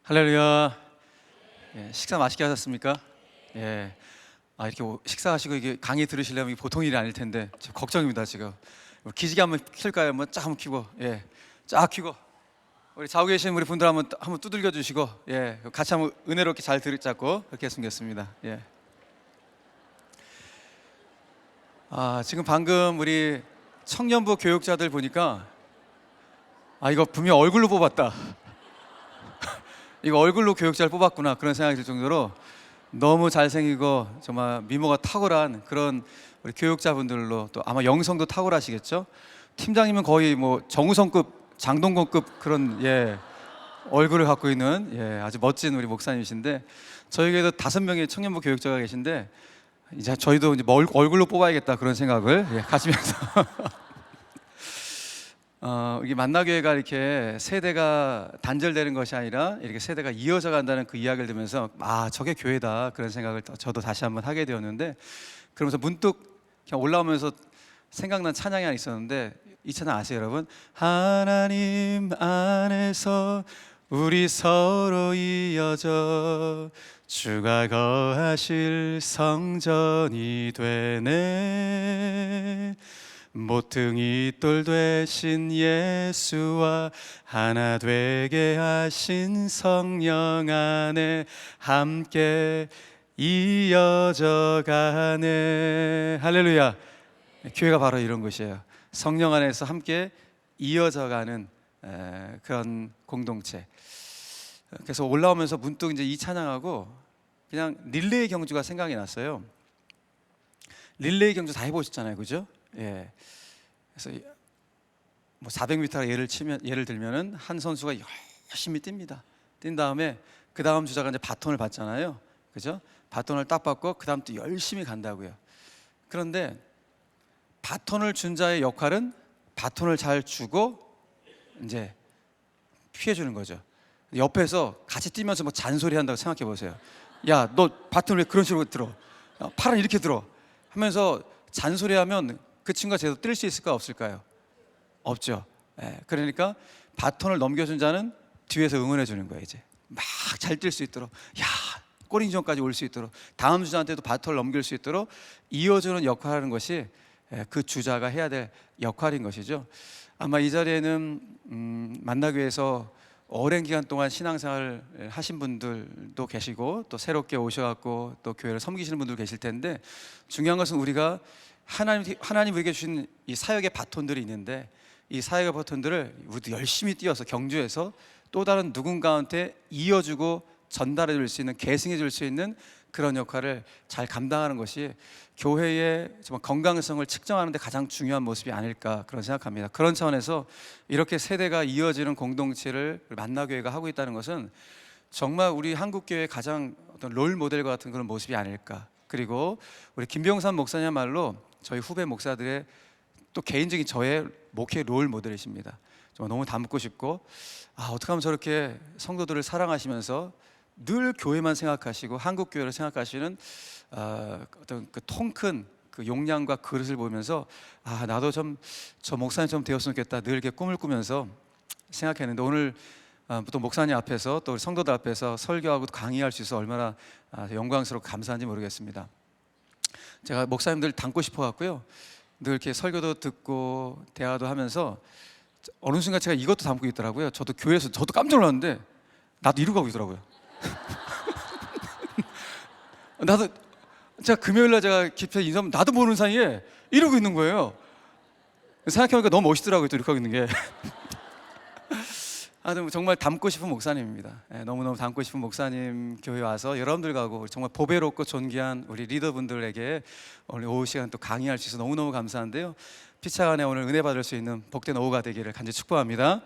할렐루야. 식사 맛있게 하셨습니까? 이렇게 식사하시고 이게 강의 들으시려면 이게 보통 일이 아닐 텐데 걱정입니다 지금. 기지개 한번 킬까요? 한번 켜고, 쫙 켜고 우리 좌우 계신 우리 분들 한번 두들겨 주시고, 같이 한번 은혜롭게 잘 들자고 그렇게 숨겼습니다. 지금 방금 우리 청년부 교육자들 보니까 이거 분명 얼굴로 뽑았다. 이거 얼굴로 교육자를 뽑았구나 그런 생각이 들 정도로 너무 잘생기고 정말 미모가 탁월한 그런 우리 교육자분들로, 또 아마 영성도 탁월하시겠죠. 팀장님은 거의 뭐 정우성급, 장동건급 그런 얼굴을 갖고 있는 아주 멋진 우리 목사님이신데, 저희에게도 5명의 청년부 교육자가 계신데 이제 저희도 이제 얼굴로 뽑아야겠다 그런 생각을 가지면서 이게 만나교회가 이렇게 세대가 단절되는 것이 아니라 이렇게 세대가 이어져 간다는 그 이야기를 들으면서 저게 교회다 그런 생각을 저도 다시 한번 하게 되었는데, 그러면서 문득 그냥 올라오면서 생각난 찬양이 하나 있었는데, 이 찬양 아세요 여러분? 하나님 안에서 우리 서로 이어져 주가 거하실 성전이 되네. 모퉁이 돌 되신 예수와 하나 되게 하신 성령 안에 함께 이어져 가네. 할렐루야. 교회가 바로 이런 것이에요. 성령 안에서 함께 이어져 가는 그런 공동체. 그래서 올라오면서 문득 이제 이 찬양하고 그냥 릴레이 경주가 생각이 났어요. 릴레이 경주 다 해보셨잖아요, 그죠? 그래서 뭐 400m 예를 들면은 한 선수가 열심히 뜁니다. 뛴 다음에 그 다음 주자가 이제 바톤을 받잖아요, 그죠? 바톤을 딱 받고 그 다음 또 열심히 간다고요. 그런데 바톤을 준 자의 역할은 바톤을 잘 주고 이제 피해 주는 거죠. 옆에서 같이 뛰면서 뭐 잔소리 한다고 생각해 보세요. 야, 너 바톤을 왜 그런 식으로 들어? 팔은 이렇게 들어 하면서 잔소리하면 그 친구가 제대로 뛸 수 있을까 없을까요? 없죠. 그러니까 바톤을 넘겨준 자는 뒤에서 응원해 주는 거예요. 이제 막 잘 뛸 수 있도록, 골 인정까지 올 수 있도록, 다음 주자한테도 바톤을 넘길 수 있도록 이어주는 역할을 하는 것이 그 주자가 해야 될 역할인 것이죠. 아마 이 자리에는 만나교회에서 오랜 기간 동안 신앙생활을 하신 분들도 계시고, 또 새롭게 오셔갖고 또 교회를 섬기시는 분들 계실 텐데, 중요한 것은 우리가 하나님 우리에게 주신 이 사역의 바톤들이 있는데, 이 사역의 바톤들을 우리도 열심히 뛰어서 경주해서 또 다른 누군가한테 이어주고 전달해 줄 수 있는, 계승해 줄 수 있는 그런 역할을 잘 감당하는 것이 교회의 정말 건강성을 측정하는 데 가장 중요한 모습이 아닐까 그런 생각합니다. 그런 차원에서 이렇게 세대가 이어지는 공동체를 만나교회가 하고 있다는 것은 정말 우리 한국교회의 가장 어떤 롤 모델과 같은 그런 모습이 아닐까. 그리고 우리 김병산 목사님야말로 저희 후배 목사들의 또 개인적인 저의 목회 롤 모델이십니다. 정말 너무 닮고 싶고, 어떻게 하면 저렇게 성도들을 사랑하시면서 늘 교회만 생각하시고 한국 교회를 생각하시는 어떤 그 통 큰 그 용량과 그릇을 보면서 나도 좀 저 목사님처럼 되었으면 좋겠다 늘 이렇게 꿈을 꾸면서 생각했는데, 오늘 또 목사님 앞에서 또 우리 성도들 앞에서 설교하고 강의할 수 있어서 얼마나 영광스럽고 감사한지 모르겠습니다. 제가 목사님들 닮고 싶어 갖고요, 늘 이렇게 설교도 듣고 대화도 하면서 어느 순간 제가 이것도 닮고 있더라고요. 저도 교회에서 저도 깜짝 놀랐는데 나도 이러고 가고 있더라고요. 나도 제가 금요일날 제가 깊이 인사하면 나도 모르는 사이에 이러고 있는 거예요. 생각해보니까 너무 멋있더라고요, 또 이렇게 하고 있는 게. 정말 닮고 싶은 목사님입니다. 너무너무 닮고 싶은 목사님 교회 와서 여러분들하고 정말 보배롭고 존귀한 우리 리더분들에게 오늘 오후 시간 또 강의할 수 있어서 너무너무 감사한데요, 피차간에 오늘 은혜 받을 수 있는 복된 오후가 되기를 간절히 축복합니다.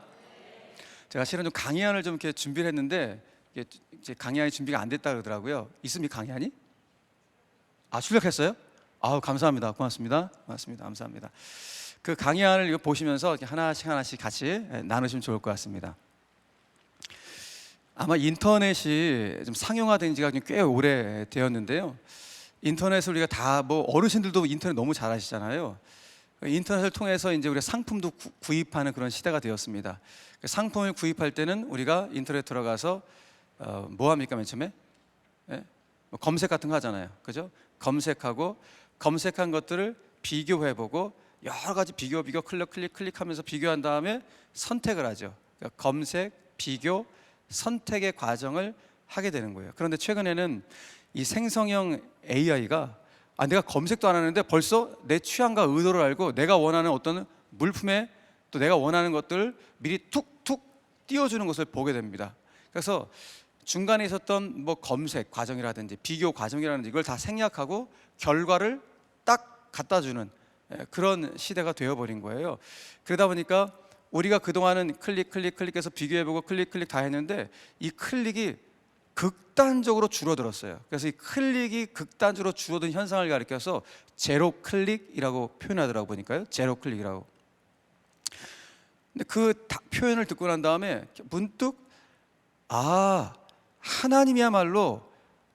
제가 실은 좀 강의안을 좀 이렇게 준비를 했는데 이제 강의안이 준비가 안 됐다 그러더라고요. 있습니까, 강의안이? 출력했어요? 감사합니다. 고맙습니다. 감사합니다. 그 강의안을 이거 보시면서 하나씩 같이 나누시면 좋을 것 같습니다. 아마 인터넷이 좀 상용화된 지가 꽤 오래 되었는데요, 인터넷을 우리가 다 어르신들도 인터넷 너무 잘 아시잖아요. 인터넷을 통해서 이제 우리가 상품도 구입하는 그런 시대가 되었습니다. 상품을 구입할 때는 우리가 인터넷 들어가서 뭐 합니까 맨 처음에? 예? 뭐 검색 같은 거 하잖아요, 그죠? 검색하고 검색한 것들을 비교해보고 여러 가지 비교 클릭하면서 비교한 다음에 선택을 하죠. 그러니까 검색, 비교, 선택의 과정을 하게 되는 거예요. 그런데 최근에는 이 생성형 AI가 내가 검색도 안 하는데 벌써 내 취향과 의도를 알고 내가 원하는 어떤 물품에 또 내가 원하는 것들을 미리 툭툭 띄워주는 것을 보게 됩니다. 그래서 중간에 있었던 뭐 검색 과정이라든지 비교 과정이라든지 이걸 다 생략하고 결과를 딱 갖다 주는 그런 시대가 되어버린 거예요. 그러다 보니까 우리가 그동안은 클릭해서 비교해보고 클릭 다 했는데 이 클릭이 극단적으로 줄어들었어요. 그래서 이 클릭이 극단적으로 줄어든 현상을 가리켜서 제로 클릭이라고 표현하더라고 보니까요. 제로 클릭이라고. 근데 그 표현을 듣고 난 다음에 문득 하나님이야말로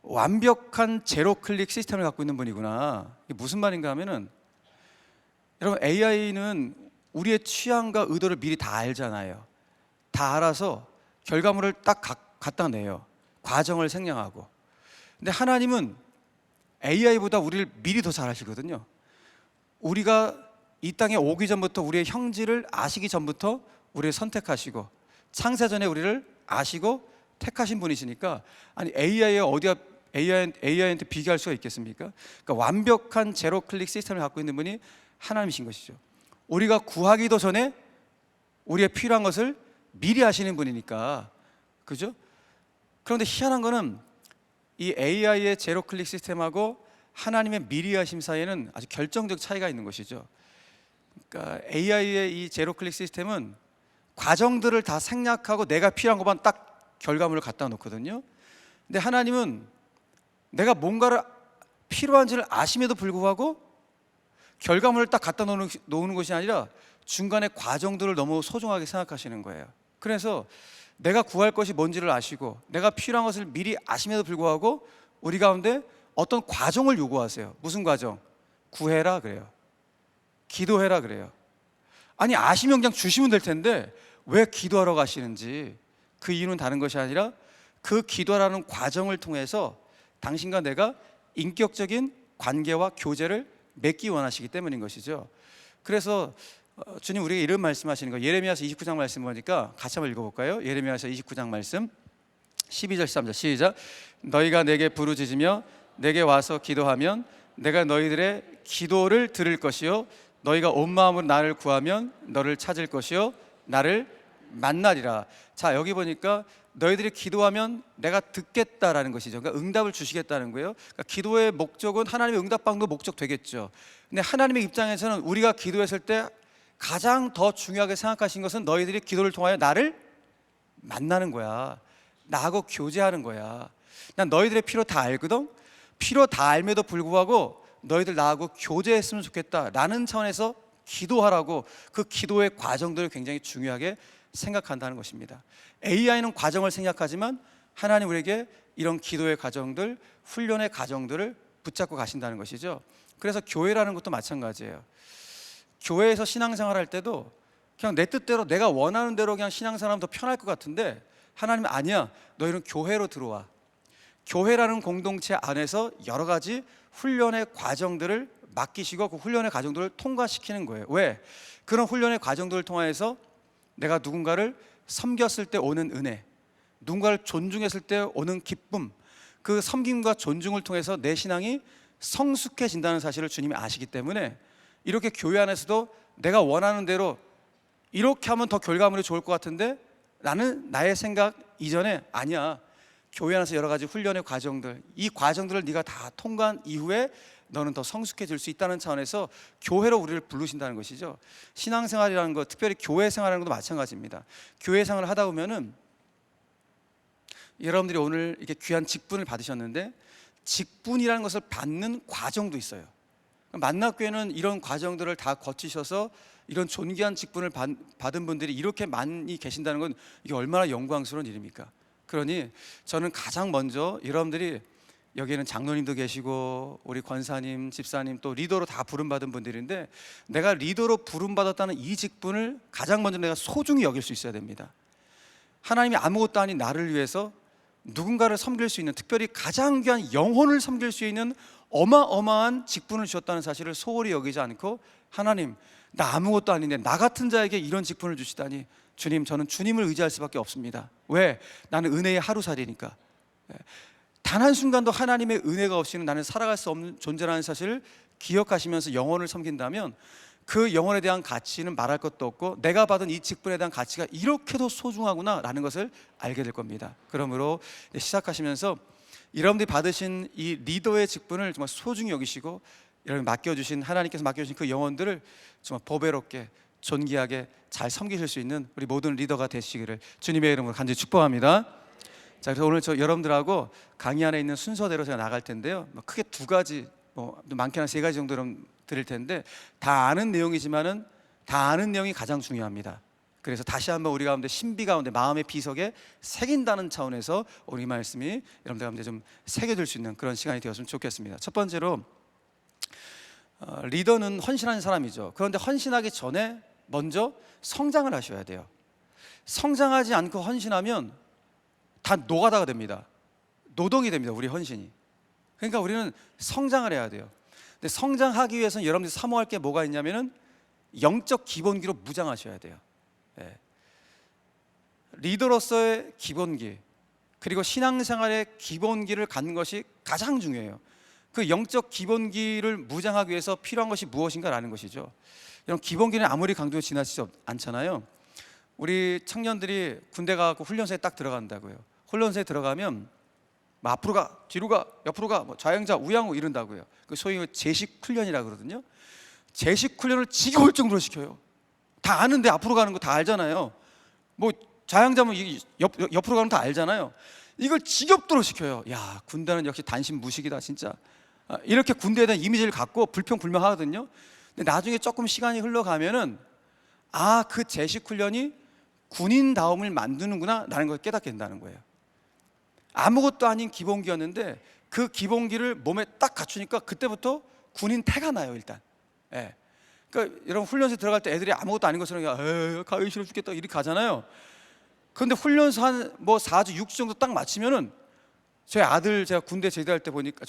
완벽한 제로 클릭 시스템을 갖고 있는 분이구나. 이게 무슨 말인가 하면은, 여러분 AI는 우리의 취향과 의도를 미리 다 알잖아요. 다 알아서 결과물을 딱 갖다 내요. 과정을 생략하고. 근데 하나님은 AI보다 우리를 미리 더 잘 아시거든요. 우리가 이 땅에 오기 전부터 우리의 형질을 아시기 전부터 우리를 선택하시고 창세전에 우리를 아시고 택하신 분이시니까 AI한테 비교할 수가 있겠습니까? 그러니까 완벽한 제로 클릭 시스템을 갖고 있는 분이 하나님이신 것이죠. 우리가 구하기도 전에 우리의 필요한 것을 미리 하시는 분이니까, 그죠? 그런데 희한한 거는 이 AI의 제로 클릭 시스템하고 하나님의 미리 하심 사이에는 아주 결정적 차이가 있는 것이죠. 그러니까 AI의 이 제로 클릭 시스템은 과정들을 다 생략하고 내가 필요한 것만 딱 결과물을 갖다 놓거든요. 근데 하나님은 내가 뭔가를 필요한지를 아심에도 불구하고 결과물을 딱 갖다 놓는 것이 아니라 중간에 과정들을 너무 소중하게 생각하시는 거예요. 그래서 내가 구할 것이 뭔지를 아시고 내가 필요한 것을 미리 아심에도 불구하고 우리 가운데 어떤 과정을 요구하세요. 무슨 과정? 구해라 그래요. 기도해라 그래요. 아니 아시면 그냥 주시면 될 텐데 왜 기도하러 가시는지, 그 이유는 다른 것이 아니라 그 기도라는 과정을 통해서 당신과 내가 인격적인 관계와 교제를 맺기 원하시기 때문인 것이죠. 그래서 주님 우리에게 이런 말씀하시는 거예요. 예레미야서 29장 말씀 보니까 같이 한번 읽어볼까요? 예레미야서 29장 말씀 12절 13절 시작. 너희가 내게 부르짖으며 내게 와서 기도하면 내가 너희들의 기도를 들을 것이요 너희가 온 마음으로 나를 구하면 너를 찾을 것이요 나를 만나리라. 자, 여기 보니까 너희들이 기도하면 내가 듣겠다라는 것이죠. 그러니까 응답을 주시겠다는 거예요. 그러니까 기도의 목적은 하나님의 응답방도 목적 되겠죠. 근데 하나님의 입장에서는 우리가 기도했을 때 가장 더 중요하게 생각하신 것은 너희들이 기도를 통하여 나를 만나는 거야. 나하고 교제하는 거야. 난 너희들의 필요 다 알거든. 필요 다 알매도 불구하고 너희들 나하고 교제했으면 좋겠다라는 차원에서 기도하라고 그 기도의 과정들을 굉장히 중요하게 생각한다는 것입니다. AI는 과정을 생각하지만 하나님 우리에게 이런 기도의 과정들, 훈련의 과정들을 붙잡고 가신다는 것이죠. 그래서 교회라는 것도 마찬가지예요. 교회에서 신앙생활 할 때도 그냥 내 뜻대로 내가 원하는 대로 그냥 신앙생활하면 더 편할 것 같은데 하나님은 아니야. 너희는 교회로 들어와. 교회라는 공동체 안에서 여러 가지 훈련의 과정들을 맡기시고 그 훈련의 과정들을 통과시키는 거예요. 왜? 그런 훈련의 과정들을 통해서 내가 누군가를 섬겼을 때 오는 은혜, 누군가를 존중했을 때 오는 기쁨, 그 섬김과 존중을 통해서 내 신앙이 성숙해진다는 사실을 주님이 아시기 때문에 이렇게 교회 안에서도 내가 원하는 대로 이렇게 하면 더 결과물이 좋을 것 같은데 나는 나의 생각 이전에 아니야. 교회 안에서 여러 가지 훈련의 과정들, 이 과정들을 네가 다 통과한 이후에 너는 더 성숙해질 수 있다는 차원에서 교회로 우리를 부르신다는 것이죠. 신앙생활이라는 것, 특별히 교회 생활하는 것도 마찬가지입니다. 교회 생활을 하다 보면은 여러분들이 오늘 이렇게 귀한 직분을 받으셨는데 직분이라는 것을 받는 과정도 있어요. 만납교회는 이런 과정들을 다 거치셔서 이런 존귀한 직분을 받은 분들이 이렇게 많이 계신다는 건 이게 얼마나 영광스러운 일입니까? 그러니 저는 가장 먼저 여러분들이 여기에는 장로님도 계시고 우리 권사님, 집사님 또 리더로 다 부름받은 분들인데 내가 리더로 부름받았다는 이 직분을 가장 먼저 내가 소중히 여길 수 있어야 됩니다. 하나님이 아무것도 아닌 나를 위해서 누군가를 섬길 수 있는, 특별히 가장 귀한 영혼을 섬길 수 있는 어마어마한 직분을 주셨다는 사실을 소홀히 여기지 않고, 하나님, 나 아무것도 아닌데 나 같은 자에게 이런 직분을 주시다니, 주님, 저는 주님을 의지할 수밖에 없습니다. 왜? 나는 은혜의 하루살이니까. 단 한순간도 하나님의 은혜가 없이는 나는 살아갈 수 없는 존재라는 사실을 기억하시면서 영혼을 섬긴다면, 그 영혼에 대한 가치는 말할 것도 없고, 내가 받은 이 직분에 대한 가치가 이렇게도 소중하구나 라는 것을 알게 될 겁니다. 그러므로 시작하시면서 여러분들이 받으신 이 리더의 직분을 정말 소중히 여기시고, 여러분 맡겨주신, 하나님께서 맡겨주신 그 영혼들을 정말 보배롭게 존귀하게 잘 섬기실 수 있는 우리 모든 리더가 되시기를 주님의 이름으로 간절히 축복합니다. 자, 그래서 오늘 저 여러분들하고 강의 안에 있는 순서대로 제가 나갈 텐데요, 크게 두 가지, 많게는 세 가지 정도로 드릴 텐데, 다 아는 내용이지만은 다 아는 내용이 가장 중요합니다. 그래서 다시 한번 우리 가운데 신비 가운데 마음의 비석에 새긴다는 차원에서 우리 말씀이 여러분들 가운데 좀 새겨질 수 있는 그런 시간이 되었으면 좋겠습니다. 첫 번째로, 리더는 헌신하는 사람이죠. 그런데 헌신하기 전에 먼저 성장을 하셔야 돼요. 성장하지 않고 헌신하면 다 노가다가 됩니다. 노동이 됩니다, 우리 헌신이. 그러니까 우리는 성장을 해야 돼요. 근데 성장하기 위해서는 여러분들이 사모할 게 뭐가 있냐면은 영적 기본기로 무장하셔야 돼요. 리더로서의 기본기, 그리고 신앙생활의 기본기를 갖는 것이 가장 중요해요. 그 영적 기본기를 무장하기 위해서 필요한 것이 무엇인가라는 것이죠. 이런 기본기는 아무리 강조해 지나치지 않잖아요. 우리 청년들이 군대 가고 훈련소에 딱 들어간다고요. 훈련소에 들어가면 앞으로 가, 뒤로 가, 옆으로 가, 좌양자, 우양우 이런다고요. 그 소위 제식 훈련이라 그러거든요. 제식 훈련을 지겨울 정도로 시켜요. 다 아는데 앞으로 가는 거 다 알잖아요. 좌양자면 옆으로 가는 거 다 알잖아요. 이걸 지겹도록 시켜요. 야, 군대는 역시 단신무식이다 진짜. 이렇게 군대에 대한 이미지를 갖고 불평불명하거든요. 근데 나중에 조금 시간이 흘러가면은 그 제식 훈련이 군인다움을 만드는구나 라는 걸 깨닫게 된다는 거예요. 아무것도 아닌 기본기였는데 그 기본기를 몸에 딱 갖추니까 그때부터 군인 태가 나요, 일단. 그러니까 여러분 훈련소에 들어갈 때 애들이 아무것도 아닌 것처럼 가기 싫어 죽겠다 이렇게 가잖아요. 그런데 훈련소 한 4주, 6주 정도 딱 마치면은, 저희 아들 제가 군대 제대할 때 보니까,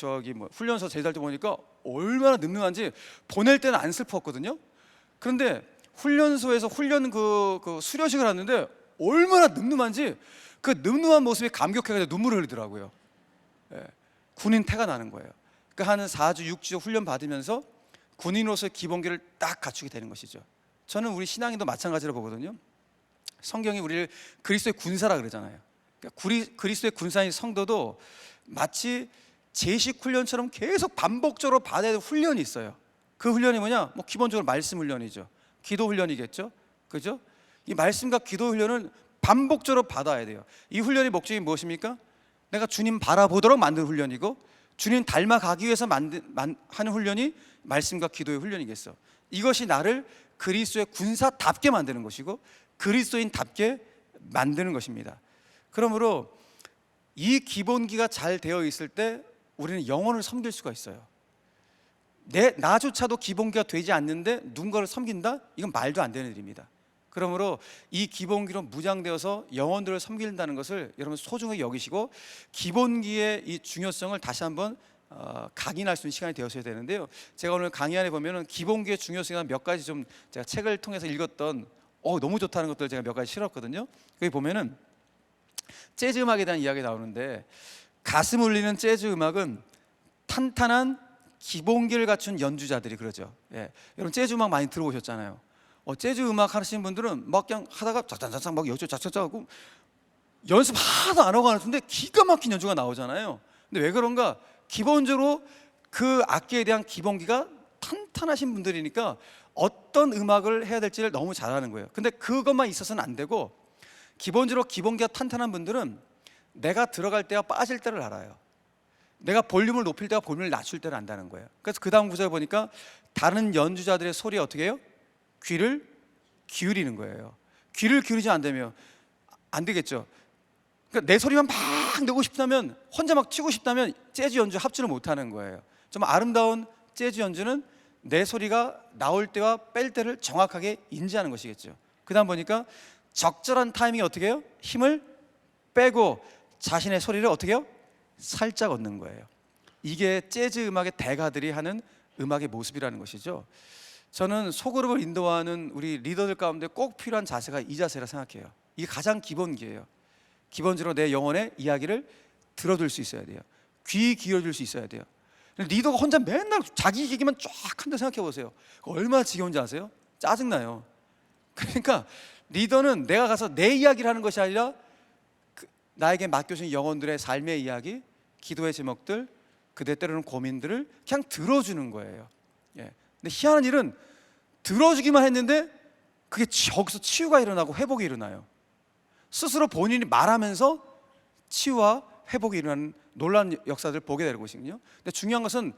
훈련소 제대할 때 보니까 얼마나 늠름한지 보낼 때는 안 슬펐거든요. 그런데 훈련소에서 훈련 그 수료식을 하는데 얼마나 늠름한지 그 늠름한 모습에 감격해가지고 눈물을 흘리더라고요. 군인 태가 나는 거예요. 그러니까 한 4주, 6주 훈련 받으면서 군인으로서의 기본기를 딱 갖추게 되는 것이죠. 저는 우리 신앙인도 마찬가지로 보거든요. 성경이 우리를 그리스도의 군사라 그러잖아요. 그러니까 그리스도의 군사인 성도도 마치 제식 훈련처럼 계속 반복적으로 받아야 될 훈련이 있어요. 그 훈련이 뭐냐? 기본적으로 말씀 훈련이죠. 기도 훈련이겠죠. 그죠? 이 말씀과 기도 훈련을 반복적으로 받아야 돼요. 이 훈련의 목적이 무엇입니까? 내가 주님 바라보도록 만든 훈련이고, 주님 닮아가기 위해서 하는 훈련이 말씀과 기도의 훈련이겠어. 이것이 나를 그리스도의 군사답게 만드는 것이고 그리스도인답게 만드는 것입니다. 그러므로 이 기본기가 잘 되어 있을 때 우리는 영혼을 섬길 수가 있어요. 나조차도 기본기가 되지 않는데 누군가를 섬긴다? 이건 말도 안 되는 일입니다. 그러므로 이 기본기로 무장되어서 영혼들을 섬긴다는 것을 여러분 소중하게 여기시고, 기본기의 이 중요성을 다시 한번 각인할 수 있는 시간이 되었어야 되는데요. 제가 오늘 강의 안에 보면은 기본기의 중요성에 몇 가지 좀 제가 책을 통해서 읽었던 너무 좋다는 것들 제가 몇 가지 실었거든요. 거기 보면은 재즈 음악에 대한 이야기가 나오는데, 가슴 울리는 재즈 음악은 탄탄한 기본기를 갖춘 연주자들이 그러죠. 여러분 재즈 음악 많이 들어보셨잖아요. 재즈 음악 하시는 분들은 그냥 하다가 짝짝짝짝 여기서 짝짝짝 하고 연습 하나도 안 하고 하는데 기가 막힌 연주가 나오잖아요. 근데 왜 그런가? 기본적으로 그 악기에 대한 기본기가 탄탄하신 분들이니까 어떤 음악을 해야 될지를 너무 잘 아는 거예요. 근데 그것만 있어서는 안 되고, 기본적으로 기본기가 탄탄한 분들은 내가 들어갈 때와 빠질 때를 알아요. 내가 볼륨을 높일 때와 볼륨을 낮출 때를 안다는 거예요. 그래서 그 다음 구절에 보니까 다른 연주자들의 소리에 어떻게 해요? 귀를 기울이는 거예요. 귀를 기울이지 않다면 안 되겠죠. 그러니까 내 소리만 막 내고 싶다면, 혼자 막 치고 싶다면 재즈 연주 합주를 못하는 거예요. 좀 아름다운 재즈 연주는 내 소리가 나올 때와 뺄 때를 정확하게 인지하는 것이겠죠. 그 다음 보니까 적절한 타이밍에 어떻게 해요? 힘을 빼고 자신의 소리를 어떻게 해요? 살짝 얻는 거예요. 이게 재즈 음악의 대가들이 하는 음악의 모습이라는 것이죠. 저는 소그룹을 인도하는 우리 리더들 가운데 꼭 필요한 자세가 이 자세라 생각해요. 이게 가장 기본기예요. 기본적으로 내 영혼의 이야기를 들어줄 수 있어야 돼요. 귀 기울여줄 수 있어야 돼요. 리더가 혼자 맨날 자기 얘기만 쫙 한다 생각해 보세요. 얼마나 지겨운지 아세요? 짜증나요. 그러니까 리더는 내가 가서 내 이야기를 하는 것이 아니라 나에게 맡겨진 영혼들의 삶의 이야기, 기도의 제목들, 그대 때로는 고민들을 그냥 들어주는 거예요. 예. 근데 희한한 일은 들어주기만 했는데 그게 저기서 치유가 일어나고 회복이 일어나요. 스스로 본인이 말하면서 치유와 회복이 일어나는 놀라운 역사들을 보게 되는 것이거든요. 근데 중요한 것은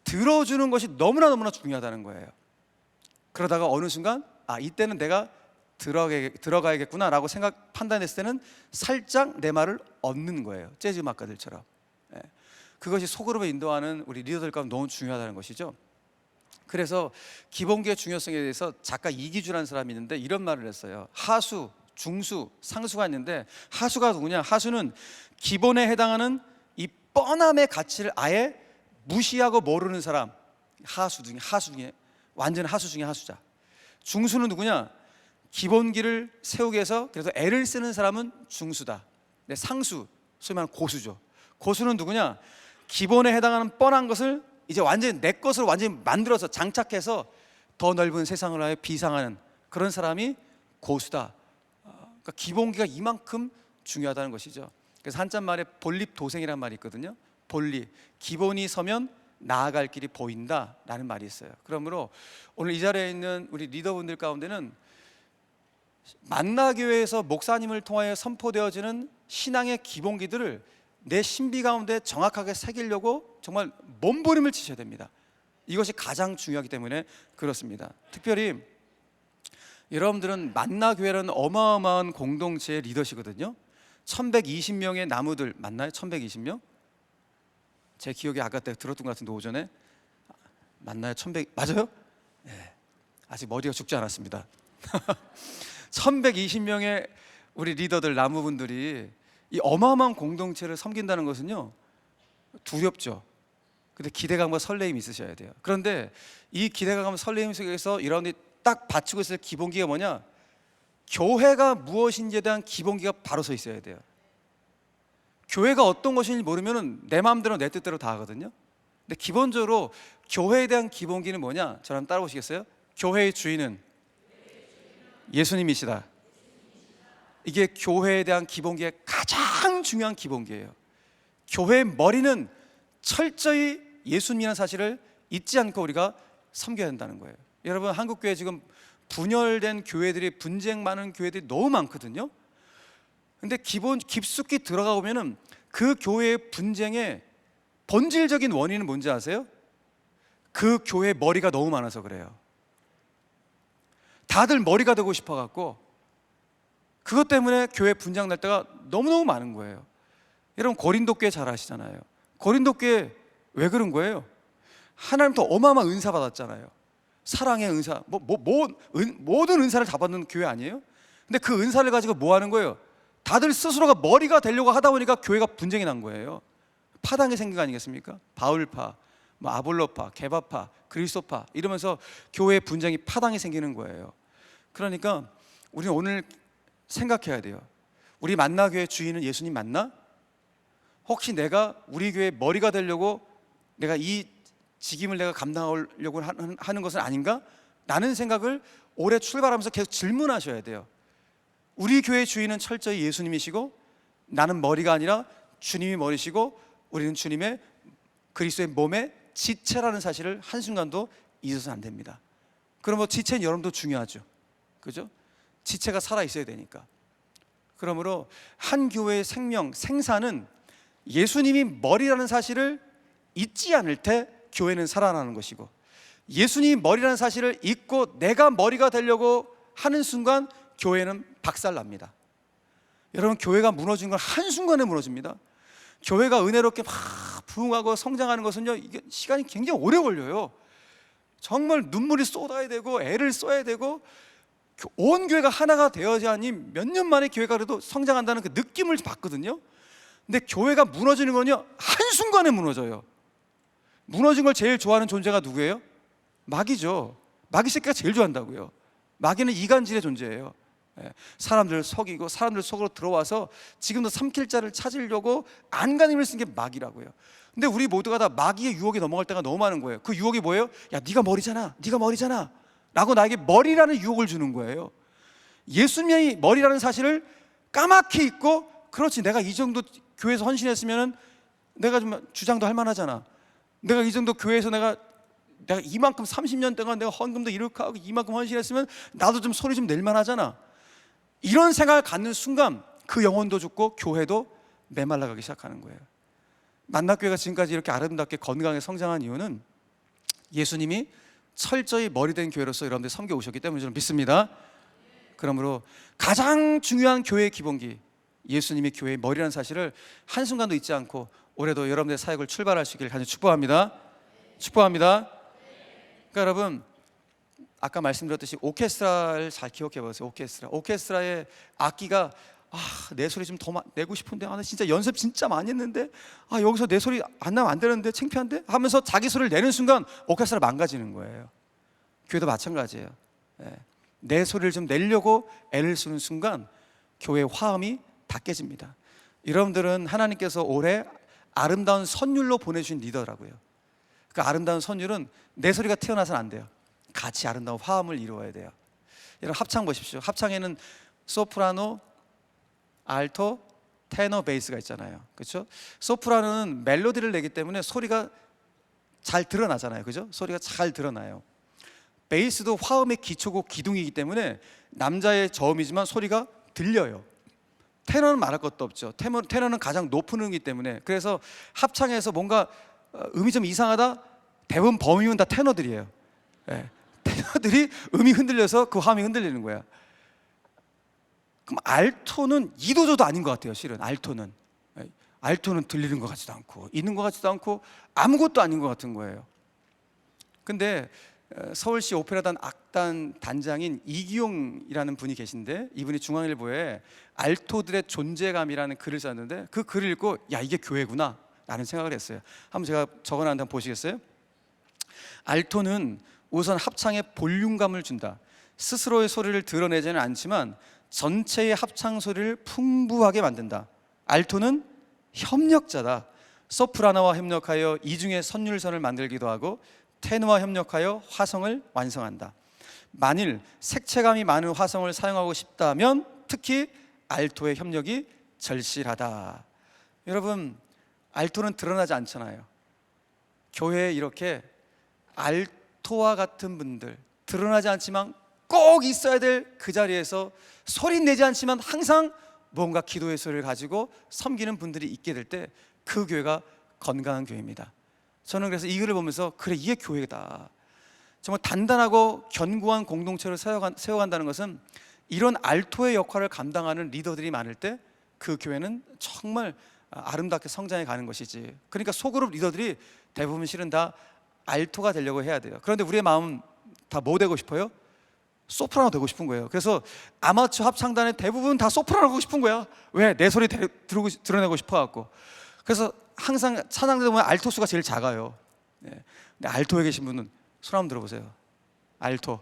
들어주는 것이 너무나 중요하다는 거예요. 그러다가 어느 순간 이때는 내가 들어가야겠구나라고 판단했을 때는 살짝 내 말을 얻는 거예요. 재즈 음악가들처럼. 예. 그것이 소그룹을 인도하는 우리 리더들 가운데 너무 중요하다는 것이죠. 그래서 기본기의 중요성에 대해서 작가 이기주라는 사람이 있는데 이런 말을 했어요. 하수, 중수, 상수가 있는데 하수가 누구냐? 하수는 기본에 해당하는 이 뻔함의 가치를 아예 무시하고 모르는 사람. 하수 중에 완전 하수 중에 하수자. 중수는 누구냐? 기본기를 세우기 위해서 그래서 애를 쓰는 사람은 중수다. 근데 상수, 소위 말하는 고수죠. 고수는 누구냐? 기본에 해당하는 뻔한 것을 이제 완전히 내 것으로 완전히 만들어서 장착해서 더 넓은 세상을 위하여 비상하는 그런 사람이 고수다. 그러니까 기본기가 이만큼 중요하다는 것이죠. 그래서 한자 말에 본립도생이라는 말이 있거든요. 본립, 기본이 서면 나아갈 길이 보인다라는 말이 있어요. 그러므로 오늘 이 자리에 있는 우리 리더분들 가운데는 만나교회에서 목사님을 통하여 선포되어지는 신앙의 기본기들을 내 신비 가운데 정확하게 새기려고 정말 몸부림을 치셔야 됩니다. 이것이 가장 중요하기 때문에 그렇습니다. 특별히 여러분들은 만나교회라는 어마어마한 공동체의 리더시거든요. 1120명의 나무들 맞나요? 1120명? 제 기억에 아까 때 들었던 것 같은데 오전에 맞나요? 1100 맞아요? 네. 아직 머리가 죽지 않았습니다. 1120명의 우리 리더들 나무분들이 이 어마어마한 공동체를 섬긴다는 것은요 두렵죠. 근데 기대감과 설레임이 있으셔야 돼요. 그런데 이 기대감과 설레임 속에서 여러분들이 딱 받치고 있을 기본기가 뭐냐? 교회가 무엇인지에 대한 기본기가 바로 서 있어야 돼요. 교회가 어떤 것인지 모르면 내 마음대로 내 뜻대로 다 하거든요. 근데 기본적으로 교회에 대한 기본기는 뭐냐? 저랑 따라오시겠어요? 교회의 주인은 예수님이시다. 이게 교회에 대한 기본기의 가장 중요한 기본기예요. 교회의 머리는 철저히 예수님이라는 사실을 잊지 않고 우리가 섬겨야 한다는 거예요. 여러분, 한국교회 지금 분열된 교회들이, 분쟁 많은 교회들이 너무 많거든요. 근데 깊숙이 들어가 보면은 그 교회의 분쟁의 본질적인 원인은 뭔지 아세요? 그 교회의 머리가 너무 많아서 그래요. 다들 머리가 되고 싶어 갖고 그것 때문에 교회 분쟁 날 때가 너무너무 많은 거예요. 여러분 고린도 교회 잘 아시잖아요. 고린도 교회 왜 그런 거예요? 하나님부터 어마어마한 은사 받았잖아요. 사랑의 은사, 모든 은사를 다 받는 교회 아니에요? 근데 그 은사를 가지고 뭐 하는 거예요? 다들 스스로가 머리가 되려고 하다 보니까 교회가 분쟁이 난 거예요. 파당이 생긴 거 아니겠습니까? 바울파, 아볼로파, 게바파, 그리스도파 이러면서 교회의 분쟁이 파당이 생기는 거예요. 그러니까 우리는 오늘 생각해야 돼요. 우리 만나교회 주인은 예수님 맞나? 혹시 내가 우리 교회 머리가 되려고 내가 이 직임을 내가 감당하려고 하는 것은 아닌가? 라는 생각을 올해 출발하면서 계속 질문하셔야 돼요. 우리 교회 주인은 철저히 예수님이시고 나는 머리가 아니라 주님이 머리시고 우리는 주님의 그리스도의 몸의 지체라는 사실을 한순간도 잊어서는 안 됩니다. 그러면 지체는 여러분도 중요하죠. 그죠? 지체가 살아있어야 되니까. 그러므로 한 교회의 생사는 예수님이 머리라는 사실을 잊지 않을 때 교회는 살아나는 것이고, 예수님이 머리라는 사실을 잊고 내가 머리가 되려고 하는 순간 교회는 박살납니다. 여러분, 교회가 무너진 건 한순간에 무너집니다. 교회가 은혜롭게 막 부흥하고 성장하는 것은요, 이게 시간이 굉장히 오래 걸려요. 정말 눈물이 쏟아야 되고 애를 써야 되고 온 교회가 하나가 되어야지 몇 년 만에 교회가 그래도 성장한다는 그 느낌을 받거든요. 근데 교회가 무너지는 건요, 한순간에 무너져요. 무너진 걸 제일 좋아하는 존재가 누구예요? 마귀죠. 마귀 새끼가 제일 좋아한다고요. 마귀는 이간질의 존재예요. 사람들을 속이고 사람들 속으로 들어와서 지금도 삼킬 자를 찾으려고 안간힘을 쓴 게 마귀라고요. 근데 우리 모두가 다 마귀의 유혹에 넘어갈 때가 너무 많은 거예요. 그 유혹이 뭐예요? 야, 네가 머리잖아, 네가 머리잖아 라고 나에게 머리라는 유혹을 주는 거예요. 예수님이 머리라는 사실을 까맣게 잊고, 그렇지, 내가 이 정도 교회에서 헌신했으면 내가 좀 주장도 할 만하잖아. 내가 이 정도 교회에서 내가 이만큼 30년 동안 내가 헌금도 이렇게 하고 이만큼 헌신했으면 나도 좀 소리 좀 낼 만하잖아. 이런 생각을 갖는 순간 그 영혼도 죽고 교회도 메말라가기 시작하는 거예요. 만나교회가 지금까지 이렇게 아름답게 건강하게 성장한 이유는 예수님이 철저히 머리된 교회로서 여러분들 섬겨 오셨기 때문에 저는 믿습니다. 그러므로 가장 중요한 교회의 기본기, 예수님이 교회의 머리라는 사실을 한순간도 잊지 않고 올해도 여러분들의 사역을 출발하시길 간절히 축복합니다. 축복합니다. 그러니까 여러분, 아까 말씀드렸듯이 오케스트라를 잘 기억해 보세요. 오케스트라의 악기가 내 소리 좀 더 내고 싶은데, 나 진짜 연습 진짜 많이 했는데 여기서 내 소리 안 나면 안 되는데 창피한데 하면서 자기 소리를 내는 순간 오케스트라 망가지는 거예요. 교회도 마찬가지예요. 내 소리를 좀 내려고 애를 쓰는 순간 교회의 화음이 다 깨집니다. 여러분들은 하나님께서 올해 아름다운 선율로 보내주신 리더라고요. 그 아름다운 선율은 내 소리가 튀어나와서는 안 돼요. 같이 아름다운 화음을 이루어야 돼요. 여러분 합창 보십시오. 합창에는 소프라노, 알토, 테너, 베이스가 있잖아요. 그렇죠? 소프라노는 멜로디를 내기 때문에 소리가 잘 드러나잖아요. 그죠? 소리가 잘 드러나요. 베이스도 화음의 기초고 기둥이기 때문에 남자의 저음이지만 소리가 들려요. 테너는 말할 것도 없죠. 테너는 가장 높은 음이기 때문에. 그래서 합창에서 뭔가 음이 좀 이상하다, 대부분 범위는 다 테너들이에요. 테너들이 음이 흔들려서 그 화음이 흔들리는 거야. 그럼 알토는 이도저도 아닌 것 같아요. 실은 알토는 들리는 것 같지도 않고 있는 것 같지도 않고 아무것도 아닌 것 같은 거예요. 근데 서울시 오페라단 악단 단장인 이기용이라는 분이 계신데, 이분이 중앙일보에 알토들의 존재감이라는 글을 썼는데, 그 글을 읽고 야, 이게 교회구나 라는 생각을 했어요. 한번 제가 적어놨는데 한번 보시겠어요? 알토는 우선 합창에 볼륨감을 준다. 스스로의 소리를 드러내지는 않지만 전체의 합창 소리를 풍부하게 만든다. 알토는 협력자다. 소프라노와 협력하여 이중의 선율선을 만들기도 하고 테너와 협력하여 화성을 완성한다. 만일 색채감이 많은 화성을 사용하고 싶다면 특히 알토의 협력이 절실하다. 여러분, 알토는 드러나지 않잖아요. 교회에 이렇게 알토와 같은 분들, 드러나지 않지만 꼭 있어야 될 그 자리에서 소리 내지 않지만 항상 뭔가 기도의 소리를 가지고 섬기는 분들이 있게 될 때 그 교회가 건강한 교회입니다. 저는 그래서 이 글을 보면서 그래, 이게 교회다. 정말 단단하고 견고한 공동체를 세워간다는 것은 이런 알토의 역할을 감당하는 리더들이 많을 때 그 교회는 정말 아름답게 성장해 가는 것이지. 그러니까 소그룹 리더들이 대부분 실은 다 알토가 되려고 해야 돼요. 그런데 우리의 마음은 다 뭐 되고 싶어요? 소프라노 되고 싶은 거예요. 그래서 아마추어 합창단의 대부분 다 소프라노 하고 싶은 거야. 왜? 내 소리 드러내고 싶어 갖고. 그래서 항상 찬양대 보면 알토 수가 제일 작아요. 근데 알토에 계신 분은 손 한번 들어보세요. 알토.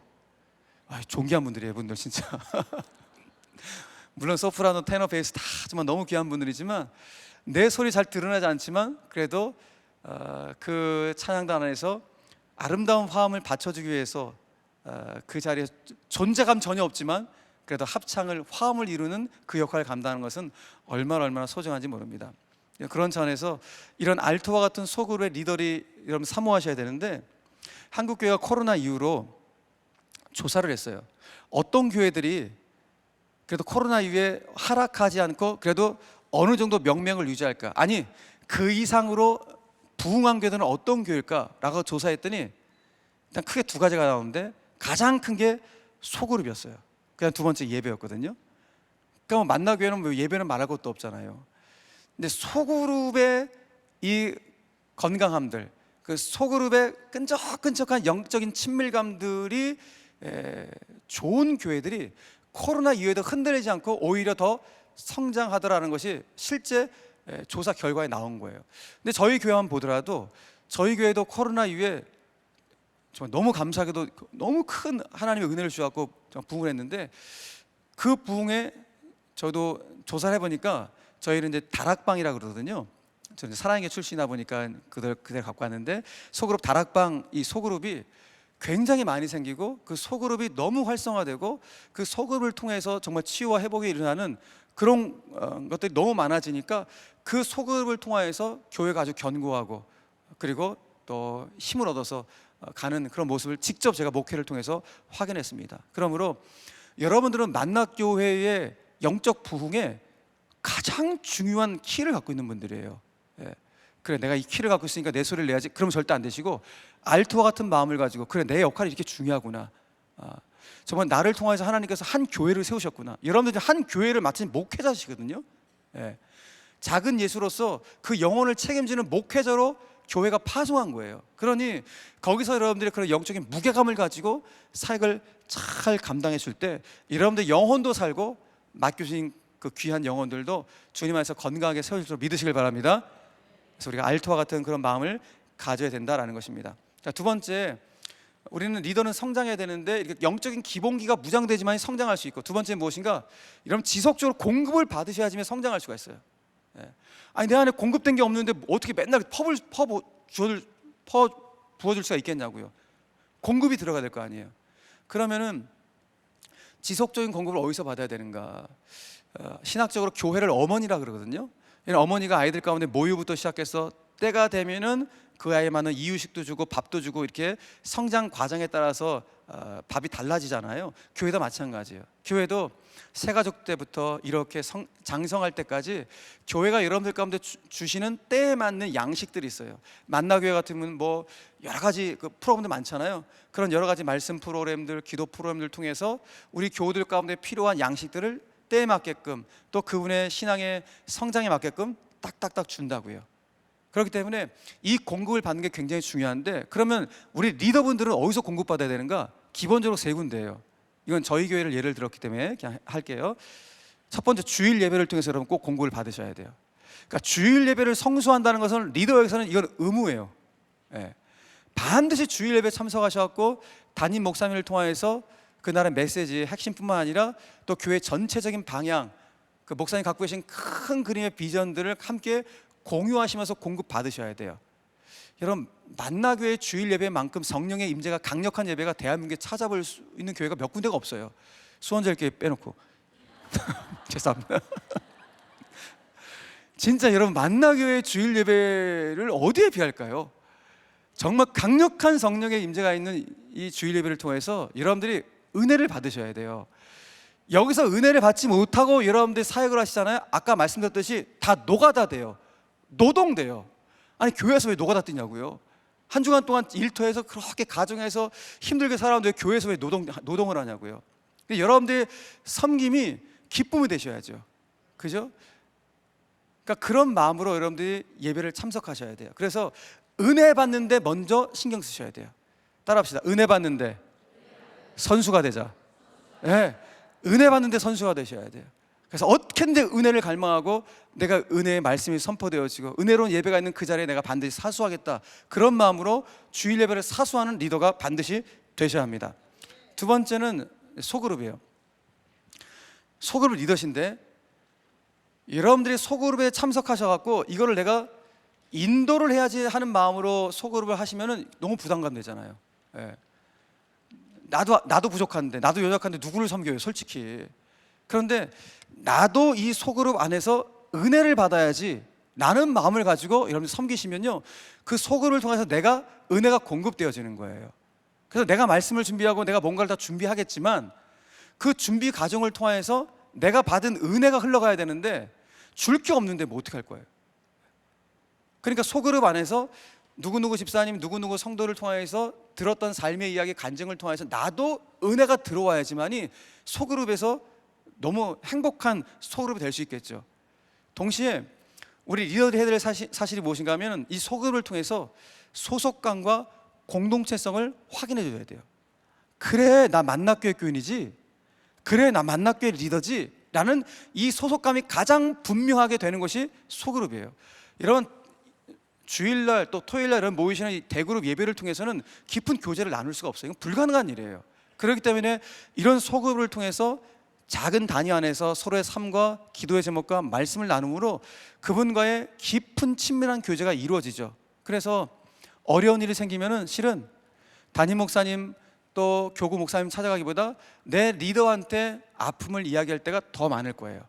존귀한 분들이에요, 분들 진짜. 물론 소프라노, 테너, 베이스 다 정말 너무 귀한 분들이지만 내 소리 잘 드러나지 않지만 그래도 그 찬양단 안에서 아름다운 화음을 받쳐주기 위해서 그 자리에 존재감 전혀 없지만 그래도 합창을, 화음을 이루는 그 역할을 감당하는 것은 얼마나 소중한지 모릅니다. 그런 차원에서 이런 알토와 같은 소그룹의 리더리 여러분 사모하셔야 되는데, 한국교회가 코로나 이후로 조사를 했어요. 어떤 교회들이 그래도 코로나 이후에 하락하지 않고 그래도 어느 정도 명맥을 유지할까, 아니 그 이상으로 부흥한 교회들은 어떤 교회일까라고 조사했더니 일단 크게 두 가지가 나오는데, 가장 큰 게 소그룹이었어요. 그냥 두 번째 예배였거든요. 그러니까 만나교회는 뭐 예배는 말할 것도 없잖아요. 근데 소그룹의 이 건강함들, 그 소그룹의 끈적끈적한 영적인 친밀감들이 좋은 교회들이 코로나 이후에도 흔들리지 않고 오히려 더 성장하더라는 것이 실제 조사 결과에 나온 거예요. 근데 저희 교회만 보더라도 저희 교회도 코로나 이후에 정말 너무 감사하게도 너무 큰 하나님의 은혜를 주셨고 부흥을 했는데, 그 부흥에 저도 조사를 해보니까 저희는 이제 다락방이라 그러거든요. 저는 사랑의 출신이다 보니까 그대로 갖고 왔는데, 소그룹 다락방, 이 소그룹이 굉장히 많이 생기고 그 소그룹이 너무 활성화되고 그 소그룹을 통해서 정말 치유와 회복이 일어나는 그런 것들이 너무 많아지니까 그 소그룹을 통해서 교회가 아주 견고하고 그리고 또 힘을 얻어서 가는 그런 모습을 직접 제가 목회를 통해서 확인했습니다. 그러므로 여러분들은 만나교회의 영적 부흥에 가장 중요한 키를 갖고 있는 분들이에요. 그래, 내가 이 키를 갖고 있으니까 내 소리를 내야지, 그러면 절대 안 되시고, 알토와 같은 마음을 가지고 그래, 내 역할이 이렇게 중요하구나, 정말 나를 통해서 하나님께서 한 교회를 세우셨구나. 여러분들 한 교회를 마친 목회자시거든요. 작은 예수로서 그 영혼을 책임지는 목회자로 교회가 파송한 거예요. 그러니 거기서 여러분들이 그런 영적인 무게감을 가지고 사역을 잘 감당해 줄 때 여러분들 영혼도 살고 맡겨진 그 귀한 영혼들도 주님 안에서 건강하게 세워질 줄 믿으시길 바랍니다. 그래서 우리가 알토와 같은 그런 마음을 가져야 된다라는 것입니다. 자, 두 번째, 우리는 리더는 성장해야 되는데 이렇게 영적인 기본기가 무장되지만 성장할 수 있고, 두 번째 무엇인가? 여러분 지속적으로 공급을 받으셔야지만 성장할 수가 있어요. 아니, 내 안에 공급된 게 없는데 어떻게 맨날 부어줄 수가 있겠냐고요. 공급이 들어가야 될 거 아니에요. 그러면은 지속적인 공급을 어디서 받아야 되는가? 신학적으로 교회를 어머니라 그러거든요. 어머니가 아이들 가운데 모유부터 시작해서 때가 되면은 그 아이에 맞는 이유식도 주고 밥도 주고, 이렇게 성장 과정에 따라서 밥이 달라지잖아요. 교회도 마찬가지예요. 교회도 새가족 때부터 이렇게 장성할 때까지 교회가 여러분들 가운데 주시는 때에 맞는 양식들이 있어요. 만나교회 같으면 뭐 여러 가지 그 프로그램들 많잖아요. 그런 여러 가지 말씀 프로그램들, 기도 프로그램들 통해서 우리 교우들 가운데 필요한 양식들을 때에 맞게끔, 또 그분의 신앙의 성장에 맞게끔 딱딱딱 준다고요. 그렇기 때문에 이 공급을 받는 게 굉장히 중요한데, 그러면 우리 리더분들은 어디서 공급받아야 되는가? 기본적으로 세 군데예요. 이건 저희 교회를 예를 들었기 때문에 그냥 할게요. 첫 번째, 주일 예배를 통해서 여러분 꼭 공급을 받으셔야 돼요. 그러니까 주일 예배를 성수한다는 것은 리더에게서는 이건 의무예요. 반드시 주일 예배 참석하셔갖고 담임 목사님을 통해서 그날의 메시지의 핵심뿐만 아니라 또 교회 전체적인 방향, 그 목사님 갖고 계신 큰 그림의 비전들을 함께 공유하시면서 공급 받으셔야 돼요. 여러분, 만나교회 주일 예배만큼 성령의 임재가 강력한 예배가 대한민국에 찾아볼 수 있는 교회가 몇 군데가 없어요. 수원절교회 빼놓고. 죄송합니다. 진짜 여러분, 만나교회 주일 예배를 어디에 비할까요? 정말 강력한 성령의 임재가 있는 이 주일 예배를 통해서 여러분들이 은혜를 받으셔야 돼요. 여기서 은혜를 받지 못하고 여러분들이 사역을 하시잖아요. 아까 말씀드렸듯이 다 노가다 돼요. 노동돼요. 아니, 교회에서 왜 노가다 뛰냐고요. 한 주간 동안 일터에서 그렇게 가정에서 힘들게 살아왔는데 교회에서 왜 노동을 하냐고요. 여러분들의 섬김이 기쁨이 되셔야죠. 그죠? 그러니까 그런 마음으로 여러분들이 예배를 참석하셔야 돼요. 그래서 은혜 받는데 먼저 신경 쓰셔야 돼요. 따라합시다. 은혜 받는데 선수가 되자. 은혜 받는데 선수가 되셔야 돼요. 그래서 어떻게든지 은혜를 갈망하고 내가 은혜의 말씀이 선포되어지고 은혜로운 예배가 있는 그 자리에 내가 반드시 사수하겠다, 그런 마음으로 주일 예배를 사수하는 리더가 반드시 되셔야 합니다. 두 번째는 소그룹이에요. 소그룹 리더신데, 여러분들이 소그룹에 참석하셔갖고 이거를 내가 인도를 해야지 하는 마음으로 소그룹을 하시면은 너무 부담감 되잖아요. 나도 부족한데, 나도 연약한데 누구를 섬겨요, 솔직히. 그런데 나도 이 소그룹 안에서 은혜를 받아야지 라는 마음을 가지고 여러분들 섬기시면요, 그 소그룹을 통해서 내가 은혜가 공급되어지는 거예요. 그래서 내가 말씀을 준비하고 내가 뭔가를 다 준비하겠지만 그 준비 과정을 통해서 내가 받은 은혜가 흘러가야 되는데 줄 게 없는데 뭐 어떻게 할 거예요? 그러니까 소그룹 안에서 누구누구 집사님, 누구누구 성도를 통해서 들었던 삶의 이야기, 간증을 통해서 나도 은혜가 들어와야지만이 소그룹에서 너무 행복한 소그룹이 될 수 있겠죠. 동시에 우리 리더들이 해야 될 사실이 무엇인가 하면, 이 소그룹을 통해서 소속감과 공동체성을 확인해 줘야 돼요. 그래, 나 만나교회 교인이지, 그래, 나 만나교회 리더지, 라는 이 소속감이 가장 분명하게 되는 것이 소그룹이에요. 여러분, 주일날 또 토요일날 이런 모이시는 이 대그룹 예배를 통해서는 깊은 교제를 나눌 수가 없어요. 이건 불가능한 일이에요. 그렇기 때문에 이런 소그룹을 통해서 작은 단위 안에서 서로의 삶과 기도의 제목과 말씀을 나눔으로 그분과의 깊은 친밀한 교제가 이루어지죠. 그래서 어려운 일이 생기면은 실은 담임 목사님 또 교구 목사님 찾아가기보다 내 리더한테 아픔을 이야기할 때가 더 많을 거예요.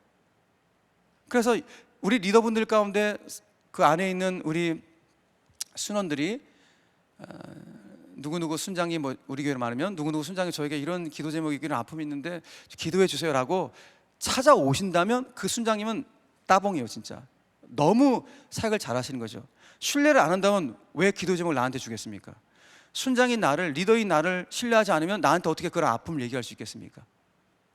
그래서 우리 리더분들 가운데 그 안에 있는 우리 순원들이 누구누구 순장이 뭐 우리 교회로 말하면 누구누구 순장이 저에게 이런 기도 제목이 이런 아픔이 있는데 기도해 주세요라고 찾아오신다면 그 순장님은 따봉이에요. 진짜 너무 사역을 잘하시는 거죠. 신뢰를 안 한다면 왜 기도 제목을 나한테 주겠습니까? 순장인 나를, 리더인 나를 신뢰하지 않으면 나한테 어떻게 그런 아픔을 얘기할 수 있겠습니까?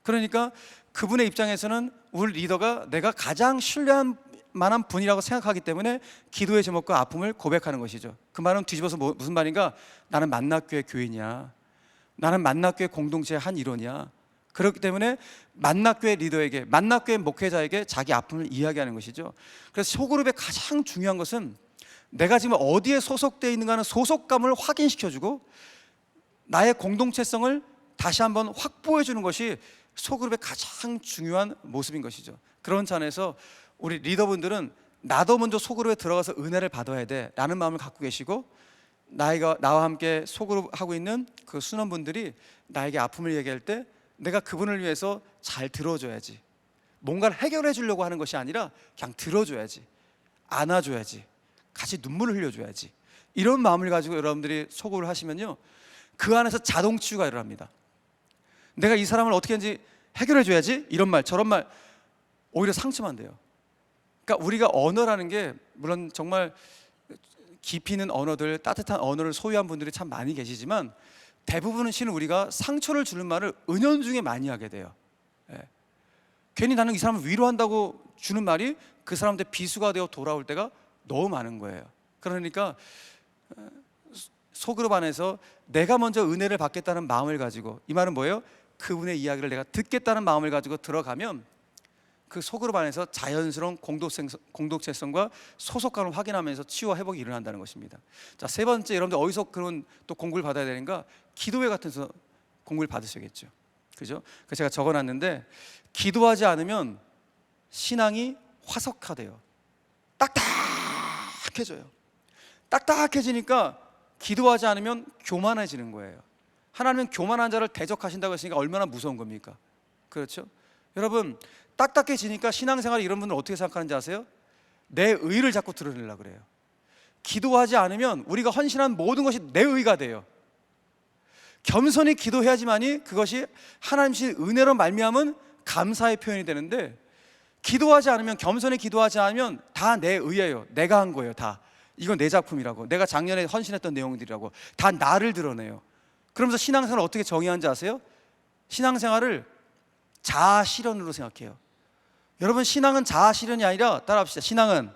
그러니까 그분의 입장에서는 우리 리더가 내가 가장 신뢰할 만한 분이라고 생각하기 때문에 기도의 제목과 아픔을 고백하는 것이죠. 그 말은 뒤집어서 무슨 말인가? 나는 만납교회 교인이야. 나는 만납교회 공동체의 한 일원이야. 그렇기 때문에 만납교회 리더에게, 만납교회 목회자에게 자기 아픔을 이야기하는 것이죠. 그래서 소그룹의 가장 중요한 것은 내가 지금 어디에 소속되어 있는가 하는 소속감을 확인시켜주고 나의 공동체성을 다시 한번 확보해 주는 것이 소그룹의 가장 중요한 모습인 것이죠. 그런 차원에서 우리 리더분들은 나도 먼저 소그룹에 들어가서 은혜를 받아야 돼 라는 마음을 갖고 계시고, 나와 함께 소그룹 하고 있는 그 순원분들이 나에게 아픔을 얘기할 때 내가 그분을 위해서 잘 들어줘야지, 뭔가를 해결해 주려고 하는 것이 아니라 그냥 들어줘야지, 안아줘야지, 같이 눈물을 흘려줘야지, 이런 마음을 가지고 여러분들이 소그룹을 하시면요, 그 안에서 자동 치유가 일어납니다. 내가 이 사람을 어떻게든지 해결해 줘야지, 이런 말 저런 말 오히려 상처만 돼요. 그러니까 우리가 언어라는 게 물론 정말 깊이 있는 언어들, 따뜻한 언어를 소유한 분들이 참 많이 계시지만 대부분은 실은 우리가 상처를 주는 말을 은연중에 많이 하게 돼요. 괜히 나는 이 사람을 위로한다고 주는 말이 그 사람한테 비수가 되어 돌아올 때가 너무 많은 거예요. 그러니까 소그룹 안에서 내가 먼저 은혜를 받겠다는 마음을 가지고, 이 말은 뭐예요? 그분의 이야기를 내가 듣겠다는 마음을 가지고 들어가면 그 소그룹 안에서 자연스러운 공동체성과 소속감을 확인하면서 치유와 회복이 일어난다는 것입니다. 자, 세 번째, 여러분들 어디서 그런 또 공부를 받아야 되는가? 기도회 같은 데서 공부를 받으셔야겠죠. 그죠? 그래서 제가 적어놨는데, 기도하지 않으면 신앙이 화석화돼요. 딱딱해져요. 딱딱해지니까 기도하지 않으면 교만해지는 거예요. 하나님은 교만한 자를 대적하신다고 했으니까 얼마나 무서운 겁니까? 그렇죠? 여러분, 딱딱해지니까 신앙생활 이런 분들 어떻게 생각하는지 아세요? 내 의를 자꾸 드러내려고 그래요. 기도하지 않으면 우리가 헌신한 모든 것이 내 의가 돼요. 겸손히 기도해야지만이 그것이 하나님의 은혜로 말미암은 감사의 표현이 되는데, 기도하지 않으면, 겸손히 기도하지 않으면 다 내 의예요. 내가 한 거예요. 다 이건 내 작품이라고, 내가 작년에 헌신했던 내용들이라고, 다 나를 드러내요. 그러면서 신앙생활을 어떻게 정의하는지 아세요? 신앙생활을 자아 실현으로 생각해요. 여러분, 신앙은 자아 실현이 아니라, 따라합시다, 신앙은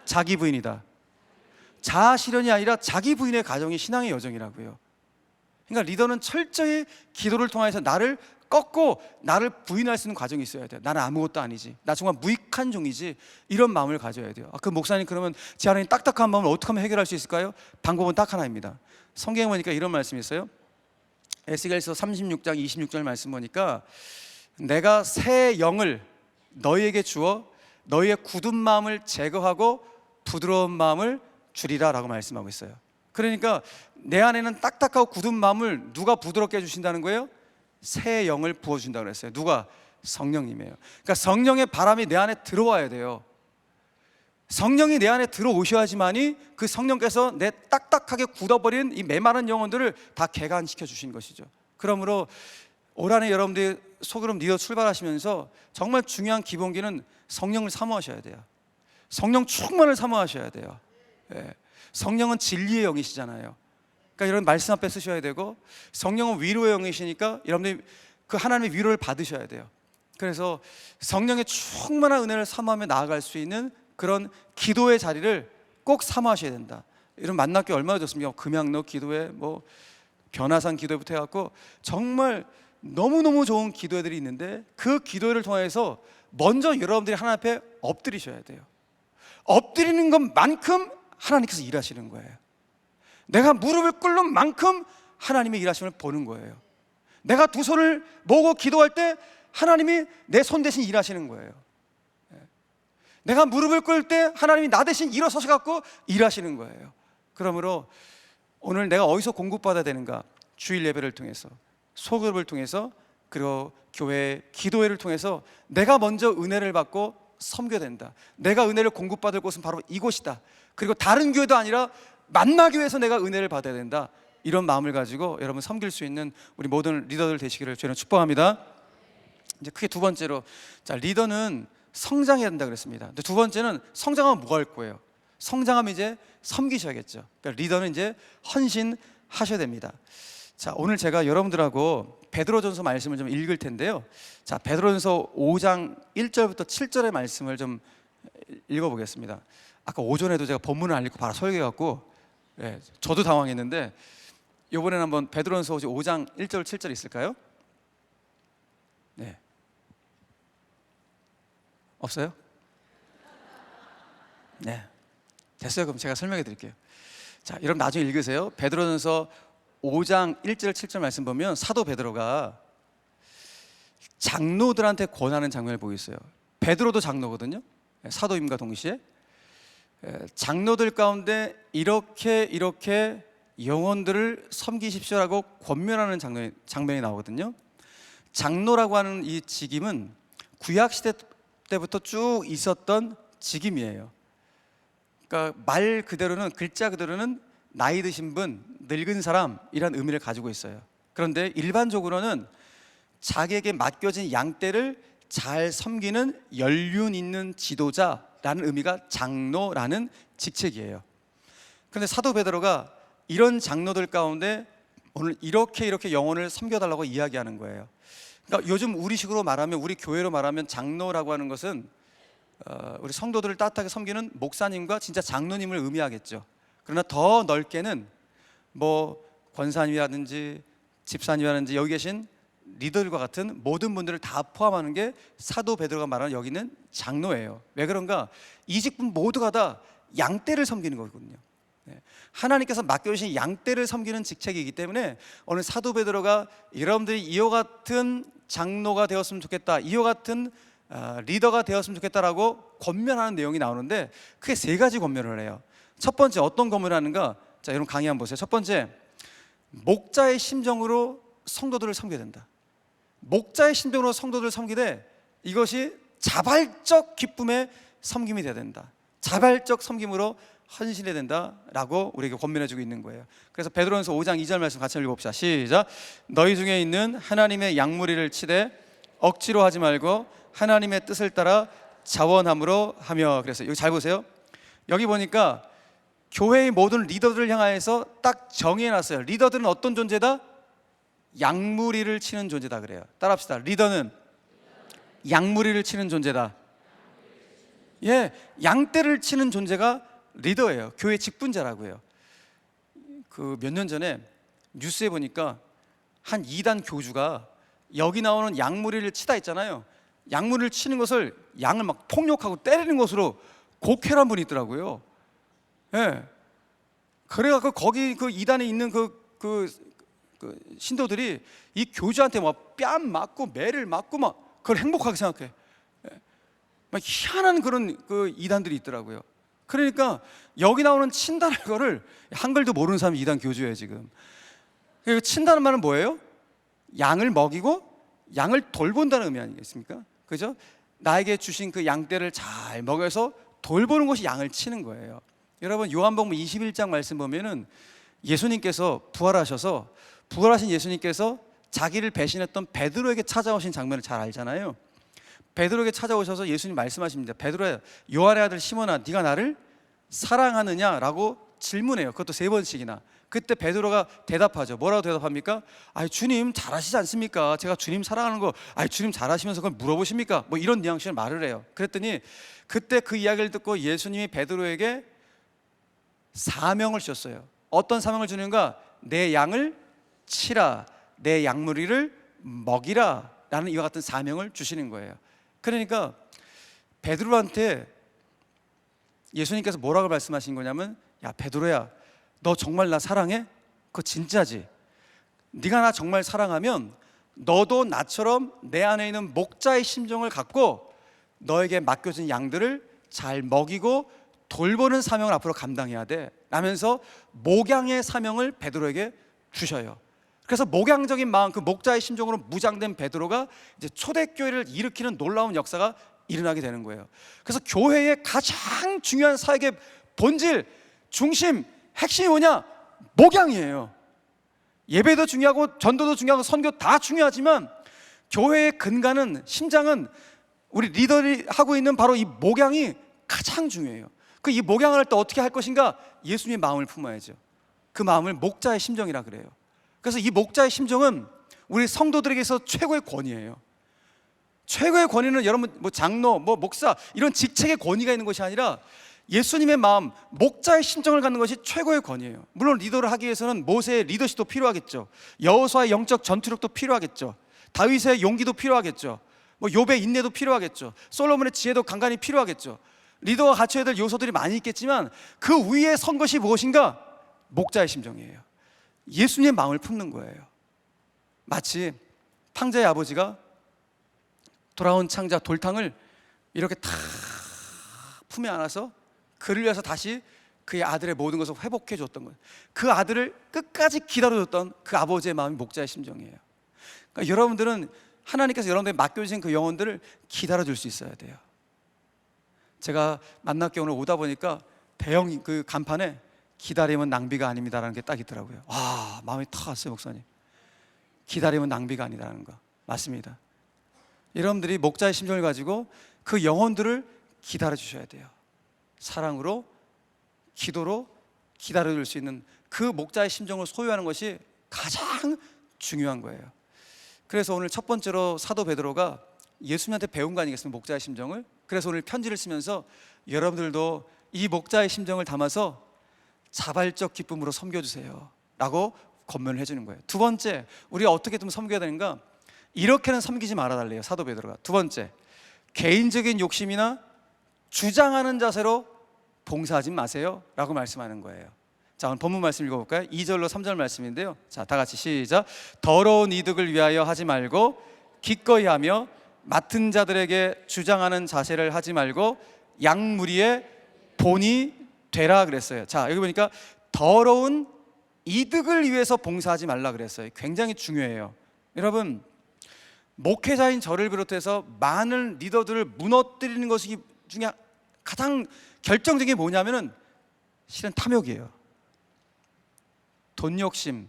자기 부인이다. 자아 실현이 아니라 자기 부인의 가정이 신앙의 여정이라고요. 그러니까 리더는 철저히 기도를 통해서 나를 꺾고 나를 부인할 수 있는 과정이 있어야 돼요. 나는 아무것도 아니지, 나 정말 무익한 종이지, 이런 마음을 가져야 돼요. 그 목사님, 그러면 제 안에 딱딱한 마음을 어떻게 하면 해결할 수 있을까요? 방법은 딱 하나입니다. 성경에 보니까 이런 말씀이 있어요. 에스겔서 36장 26절 말씀 보니까, 내가 새 영을 너희에게 주어 너희의 굳은 마음을 제거하고 부드러운 마음을 주리라 라고 말씀하고 있어요. 그러니까 내 안에는 딱딱하고 굳은 마음을 누가 부드럽게 해주신다는 거예요? 새 영을 부어준다고 그랬어요. 누가? 성령님이에요. 그러니까 성령의 바람이 내 안에 들어와야 돼요. 성령이 내 안에 들어오셔야지만이 그 성령께서 내 딱딱하게 굳어버린 이 메마른 영혼들을 다 개간시켜 주신 것이죠. 그러므로 올 한해 여러분들이 소그룹 리더 출발하시면서 정말 중요한 기본기는 성령을 사모하셔야 돼요. 성령 충만을 사모하셔야 돼요. 성령은 진리의 영이시잖아요. 그러니까 여러분 말씀 앞에 쓰셔야 되고, 성령은 위로의 영이시니까 여러분들이 그 하나님의 위로를 받으셔야 돼요. 그래서 성령의 충만한 은혜를 사모하며 나아갈 수 있는 그런 기도의 자리를 꼭 사모하셔야 된다. 이런 만납기 얼마나 좋습니까? 금양로 기도회, 뭐 변화산 기도회부터 해갖고 정말 너무너무 좋은 기도회들이 있는데 그 기도회를 통해서 먼저 여러분들이 하나님 앞에 엎드리셔야 돼요. 엎드리는 것만큼 하나님께서 일하시는 거예요. 내가 무릎을 꿇는 만큼 하나님의 일하심을 보는 거예요. 내가 두 손을 모으고 기도할 때 하나님이 내 손 대신 일하시는 거예요. 내가 무릎을 꿇을 때 하나님이 나 대신 일어서셔 갖고 일하시는 거예요. 그러므로 오늘 내가 어디서 공급받아야 되는가? 주일 예배를 통해서, 소그룹을 통해서, 그리고 교회 기도회를 통해서 내가 먼저 은혜를 받고 섬겨야 된다. 내가 은혜를 공급받을 곳은 바로 이곳이다. 그리고 다른 교회도 아니라 만나기 위해서 내가 은혜를 받아야 된다. 이런 마음을 가지고 여러분 섬길 수 있는 우리 모든 리더들 되시기를 저는 축복합니다. 이제 크게 두 번째로, 자, 리더는 성장해야 된다 그랬습니다. 근데 두 번째는 성장하면 뭐 할 거예요? 성장하면 이제 섬기셔야겠죠. 그러니까 리더는 이제 헌신하셔야 됩니다. 자, 오늘 제가 여러분들하고 베드로전서 말씀을 좀 읽을 텐데요. 자, 베드로전서 5장 1절부터 7절의 말씀을 좀 읽어보겠습니다. 아까 오전에도 제가 본문을 안 읽고 바로 설교해갖고 저도 당황했는데 이번에는 한번 베드로전서 5장 1절 7절 있을까요? 네. 없어요? 네, 됐어요. 그럼 제가 설명해 드릴게요. 자, 여러분 나중에 읽으세요. 베드로전서 5장 1절 7절 말씀 보면 사도 베드로가 장로들한테 권하는 장면을 보고 있어요. 베드로도 장로거든요. 사도임과 동시에 장로들 가운데 이렇게 영혼들을 섬기십시오라고 권면하는 장면이 나오거든요. 장로라고 하는 이 직임은 구약시대 때부터 쭉 있었던 직임이에요. 그러니까 말 그대로는, 글자 그대로는 나이 드신 분, 늙은 사람이란 의미를 가지고 있어요. 그런데 일반적으로는 자기에게 맡겨진 양떼를 잘 섬기는 연륜 있는 지도자라는 의미가 장로라는 직책이에요. 그런데 사도 베드로가 이런 장로들 가운데 오늘 이렇게 영혼을 섬겨달라고 이야기하는 거예요. 그러니까 요즘 우리식으로 말하면, 우리 교회로 말하면 장로라고 하는 것은 우리 성도들을 따뜻하게 섬기는 목사님과 진짜 장로님을 의미하겠죠. 그러나 더 넓게는 뭐 권사님이라든지 집사님이라든지 여기 계신 리더들과 같은 모든 분들을 다 포함하는 게 사도 베드로가 말하는 여기는 장로예요. 왜 그런가? 이 직분 모두가 다 양떼를 섬기는 거거든요. 하나님께서 맡겨주신 양떼를 섬기는 직책이기 때문에 오늘 사도 베드로가 여러분들이 이와 같은 장로가 되었으면 좋겠다, 이와 같은 리더가 되었으면 좋겠다라고 권면하는 내용이 나오는데 크게 세 가지 권면을 해요. 첫 번째, 어떤 권면을 하는가? 자, 여러분 강의 한번 보세요. 첫 번째, 목자의 심정으로 성도들을 섬겨야 된다. 목자의 심정으로 성도들을 섬기되 이것이 자발적 기쁨의 섬김이 되어야 된다. 자발적 섬김으로 헌신해야 된다라고 우리에게 권면해주고 있는 거예요. 그래서 베드로전서 5장 2절 말씀 같이 읽어봅시다. 시작. 너희 중에 있는 하나님의 양무리를 치되 억지로 하지 말고 하나님의 뜻을 따라 자원함으로 하며. 그래서 여기 잘 보세요. 여기 보니까 교회의 모든 리더들을 향하여서 딱 정의해놨어요. 리더들은 어떤 존재다? 양무리를 치는 존재다 그래요. 따라합시다. 리더는 양무리를 치는 존재다. 예, 양떼를 치는 존재가 리더예요. 교회 직분자라고요. 그 몇 년 전에 뉴스에 보니까 한 이단 교주가 여기 나오는 양무리를 치다 했잖아요. 양무리를 치는 것을 양을 막 폭력하고 때리는 것으로 곡해란 분이 있더라고요. 예. 그래갖고 거기 그 이단에 있는 그 신도들이 이 교주한테 막 뺨 맞고 매를 맞고 막 그걸 행복하게 생각해. 막 희한한 그런 그 이단들이 있더라고요. 그러니까 여기 나오는 친다는 거를 한글도 모르는 사람이 이단 교주예요 지금. 친다는 말은 뭐예요? 양을 먹이고 양을 돌본다는 의미 아니겠습니까? 그죠? 나에게 주신 그 양떼를 잘 먹여서 돌보는 것이 양을 치는 거예요. 여러분 요한복음 21장 말씀 보면은 예수님께서 부활하셔서, 부활하신 예수님께서 자기를 배신했던 베드로에게 찾아오신 장면을 잘 알잖아요. 베드로에게 찾아오셔서 예수님 말씀하십니다. 베드로야, 요한의 아들 시몬아, 네가 나를 사랑하느냐라고 질문해요. 그것도 3번씩이나. 그때 베드로가 대답하죠. 뭐라고 대답합니까? 아이 주님 잘 아시지 않습니까? 제가 주님 사랑하는 거 아이 주님 잘 아시면서 그걸 물어보십니까? 뭐 이런 뉘앙스의 말을 해요. 그랬더니 그때 그 이야기를 듣고 예수님이 베드로에게 사명을 주셨어요. 어떤 사명을 주는가? 내 양을 치라, 내 양무리를 먹이라라는 이와 같은 사명을 주시는 거예요. 그러니까 베드로한테 예수님께서 뭐라고 말씀하신 거냐면, 야 베드로야, 너 정말 나 사랑해? 그거 진짜지? 네가 나 정말 사랑하면 너도 나처럼 내 안에 있는 목자의 심정을 갖고 너에게 맡겨진 양들을 잘 먹이고 돌보는 사명을 앞으로 감당해야 돼 라면서 목양의 사명을 베드로에게 주셔요. 그래서 목양적인 마음, 그 목자의 심정으로 무장된 베드로가 이제 초대교회를 일으키는 놀라운 역사가 일어나게 되는 거예요. 그래서 교회의 가장 중요한 사역의 본질, 중심, 핵심이 뭐냐? 목양이에요. 예배도 중요하고 전도도 중요하고 선교 다 중요하지만 교회의 근간은, 심장은 우리 리더들이 하고 있는 바로 이 목양이 가장 중요해요. 그 이 목양을 할 때 어떻게 할 것인가? 예수님의 마음을 품어야죠. 그 마음을 목자의 심정이라 그래요. 그래서 이 목자의 심정은 우리 성도들에게서 최고의 권위예요. 최고의 권위는 여러분 뭐 장로, 뭐 목사 이런 직책의 권위가 있는 것이 아니라 예수님의 마음, 목자의 심정을 갖는 것이 최고의 권위예요. 물론 리더를 하기 위해서는 모세의 리더십도 필요하겠죠. 여호수아의 영적 전투력도 필요하겠죠. 다윗의 용기도 필요하겠죠. 뭐 욥의 인내도 필요하겠죠. 솔로몬의 지혜도 간간히 필요하겠죠. 리더가 갖춰야 될 요소들이 많이 있겠지만 그 위에 선 것이 무엇인가? 목자의 심정이에요. 예수님의 마음을 품는 거예요. 마치 탕자의 아버지가 돌아온 창자 돌탕을 이렇게 다 품에 안아서 그를 위해서 다시 그의 아들의 모든 것을 회복해 줬던 거예요. 그 아들을 끝까지 기다려줬던 그 아버지의 마음이 목자의 심정이에요. 그러니까 여러분들은 하나님께서 여러분들에게 맡겨주신 그 영혼들을 기다려줄 수 있어야 돼요. 제가 만납게 오늘 오다 보니까 대형 그 간판에 기다림은 낭비가 아닙니다라는 게 딱 있더라고요. 와, 마음이 탁 왔어요. 목사님, 기다림은 낭비가 아니라는 거 맞습니다. 여러분들이 목자의 심정을 가지고 그 영혼들을 기다려 주셔야 돼요. 사랑으로, 기도로 기다려줄 수 있는 그 목자의 심정을 소유하는 것이 가장 중요한 거예요. 그래서 오늘 첫 번째로 사도 베드로가 예수님한테 배운 거 아니겠습니까? 목자의 심정을. 그래서 오늘 편지를 쓰면서 여러분들도 이 목자의 심정을 담아서 자발적 기쁨으로 섬겨주세요 라고 권면을 해주는 거예요. 두 번째, 우리가 어떻게 좀 섬겨야 되는가? 이렇게는 섬기지 말아달래요, 사도 베드로가. 두 번째, 개인적인 욕심이나 주장하는 자세로 봉사하지 마세요 라고 말씀하는 거예요. 자, 오늘 본문 말씀 읽어볼까요? 2절로 3절 말씀인데요. 자, 다 같이 시작. 더러운 이득을 위하여 하지 말고 기꺼이 하며 맡은 자들에게 주장하는 자세를 하지 말고 양무리의 본이 되라 그랬어요. 자, 여기 보니까 더러운 이득을 위해서 봉사하지 말라 그랬어요. 굉장히 중요해요. 여러분, 목회자인 저를 비롯해서 많은 리더들을 무너뜨리는 것이 중에 가장 결정적인 게 뭐냐면은 실은 탐욕이에요. 돈 욕심,